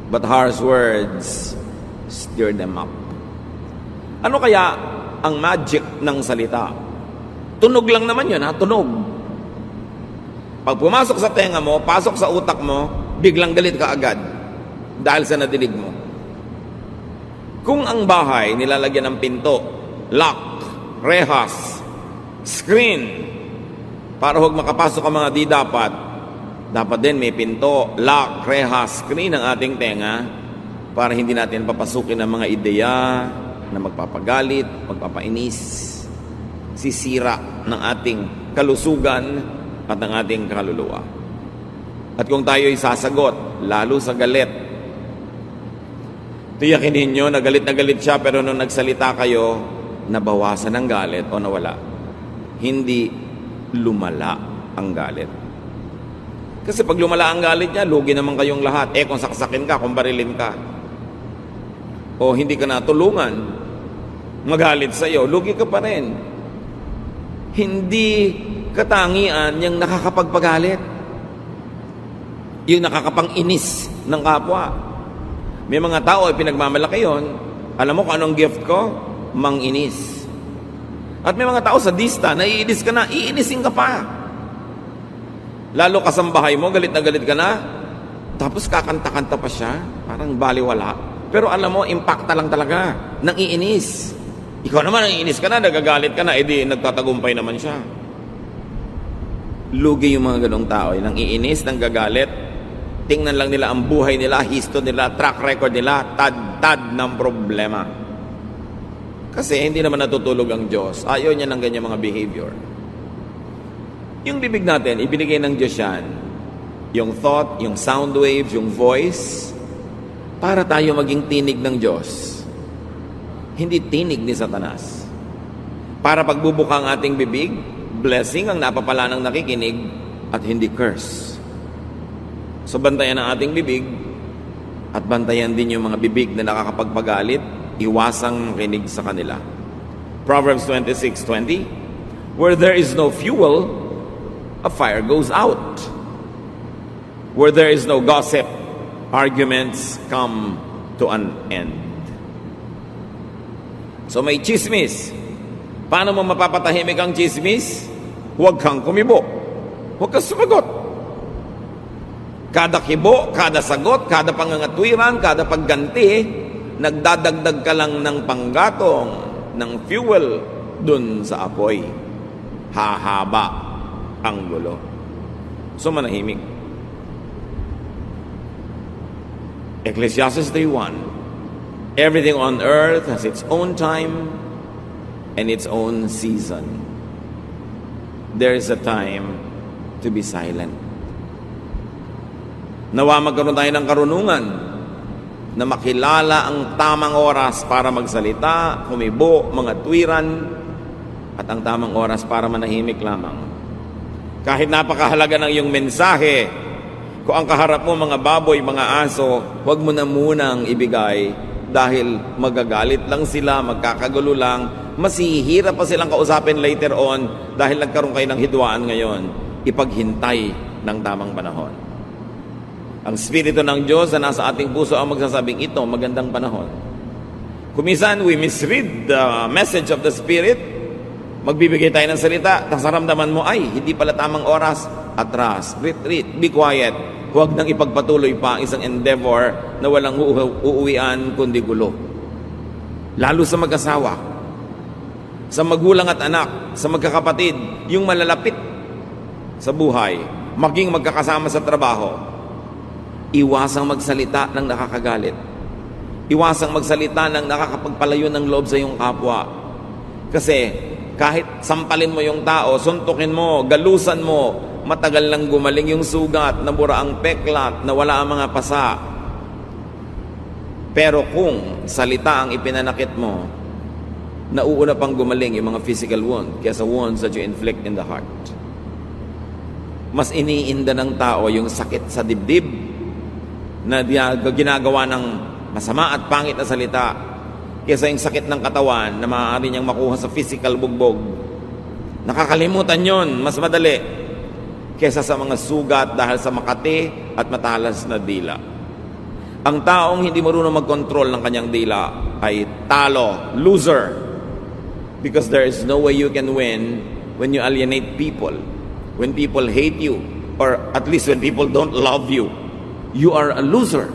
but harsh words stir them up. Ano kaya ang magic ng salita? Tunog lang naman yun, ha? Tunog. Pag pumasok sa tenga mo, pasok sa utak mo, biglang galit ka agad dahil sa nadinig mo. Kung ang bahay nilalagyan ng pinto, lock, rehas, screen, para huwag makapasok ang mga di dapat din may pinto, lock, rehas, screen ang ating tenga para hindi natin papasukin ang mga ideya na magpapagalit, magpapainis, sisira ng ating kalusugan at ng ating kaluluwa. At kung tayo'y sasagot, lalo sa galit, tiyakin ninyo na galit siya, pero nung nagsalita kayo, nabawasan ang galit o nawala. Hindi lumala ang galit. Kasi pag lumala ang galit niya, lugi naman kayong lahat. Kung saksakin ka, kung barilin ka, o hindi ka natulungan, magalit sa iyo, lugi ka pa rin. Hindi katangian yung nakakapagpagalit, yung nakakapang-inis ng kapwa. May mga tao ay pinagmamalaki yun. Alam mo kung anong gift ko? Mang-inis. At may mga tao sa dista, naiinis ka na, iinisin ka pa. Lalo kasambahay mo, galit ka na, tapos kakanta-kanta pa siya, parang baliwala. Pero alam mo, impacta lang talaga, nang iinis. Ikaw naman, naiinis ka na, nagagalit ka na, edi nagtatagumpay naman siya. Lugi yung mga ganong tao, nang iinis, nang gagalit, tingnan lang nila ang buhay nila, history nila, track record nila, tad ng problema. Kasi hindi naman natutulog ang Diyos. Ayaw niya ng ganyan mga behavior. Yung bibig natin, ibinigay ng Diyos yan. Yung thought, yung sound waves, yung voice, para tayo maging tinig ng Diyos. Hindi tinig ni Satanas. Para pagbubuka ang ating bibig, blessing ang napapala ng nakikinig at hindi curse. So bantayan ang ating bibig at bantayan din yung mga bibig na nakakapagpagalit, iwasang makinig sa kanila. Proverbs 26:20, where there is no fuel, a fire goes out. Where there is no gossip, arguments come to an end. So may chismis. Paano mo mapapatahimik ang chismis? Huwag kang kumibo. Huwag ka sumagot. Kada kibo, kada sagot, kada pangangatwiran, kada pagganti, nagdadagdag ka lang ng panggatong, ng fuel dun sa apoy. Hahaba ang gulo. So manahimik. Ecclesiastes 3:1. Everything on earth has its own time and its own season. There is a time to be silent. Nawa magkaroon tayo ng karunungan na makilala ang tamang oras para magsalita, humibo, mga tuwiran, at ang tamang oras para manahimik lamang. Kahit napakahalaga ng iyong mensahe, kung ang kaharap mo mga baboy, mga aso, huwag mo na munang ibigay dahil magagalit lang sila, magkakagulo lang, masihihirap pa silang kausapin later on dahil nagkaroon kayo ng hidwaan ngayon. Ipaghintay ng tamang panahon. Ang Espiritu ng Diyos na nasa ating puso ang magsasabing ito, magandang panahon. Kumisan, we misread the message of the Spirit. Magbibigay tayo ng salita, tapos naramdaman mo, ay, hindi pala tamang oras. Atras, retreat, be quiet. Huwag nang ipagpatuloy pa ang isang endeavor na walang uuwian kundi gulo. Lalo sa mag-asawa, sa magulang at anak, sa magkakapatid, yung malalapit sa buhay, maging magkakasama sa trabaho. Iwasang magsalita ng nakakagalit. Iwasang magsalita ng nakakapagpalayo ng loob sa iyong kapwa. Kasi kahit sampalin mo yung tao, suntukin mo, galusan mo, matagal lang gumaling yung sugat, nabura ang peklat, nawala ang mga pasa. Pero kung salita ang ipinanakit mo, nauuna pang gumaling yung mga physical wound kaysa wounds that you inflict in the heart. Mas iniinda ng tao yung sakit sa dibdib na ginagawa ng masama at pangit na salita kaysa yung sakit ng katawan na maaari niyang makuha sa physical bugbog. Nakakalimutan yon, mas madali kaysa sa mga sugat dahil sa makati at matalas na dila. Ang taong hindi marunong mag-control ng kanyang dila ay talo, loser. Because there is no way you can win when you alienate people, when people hate you, or at least when people don't love you. You are a loser.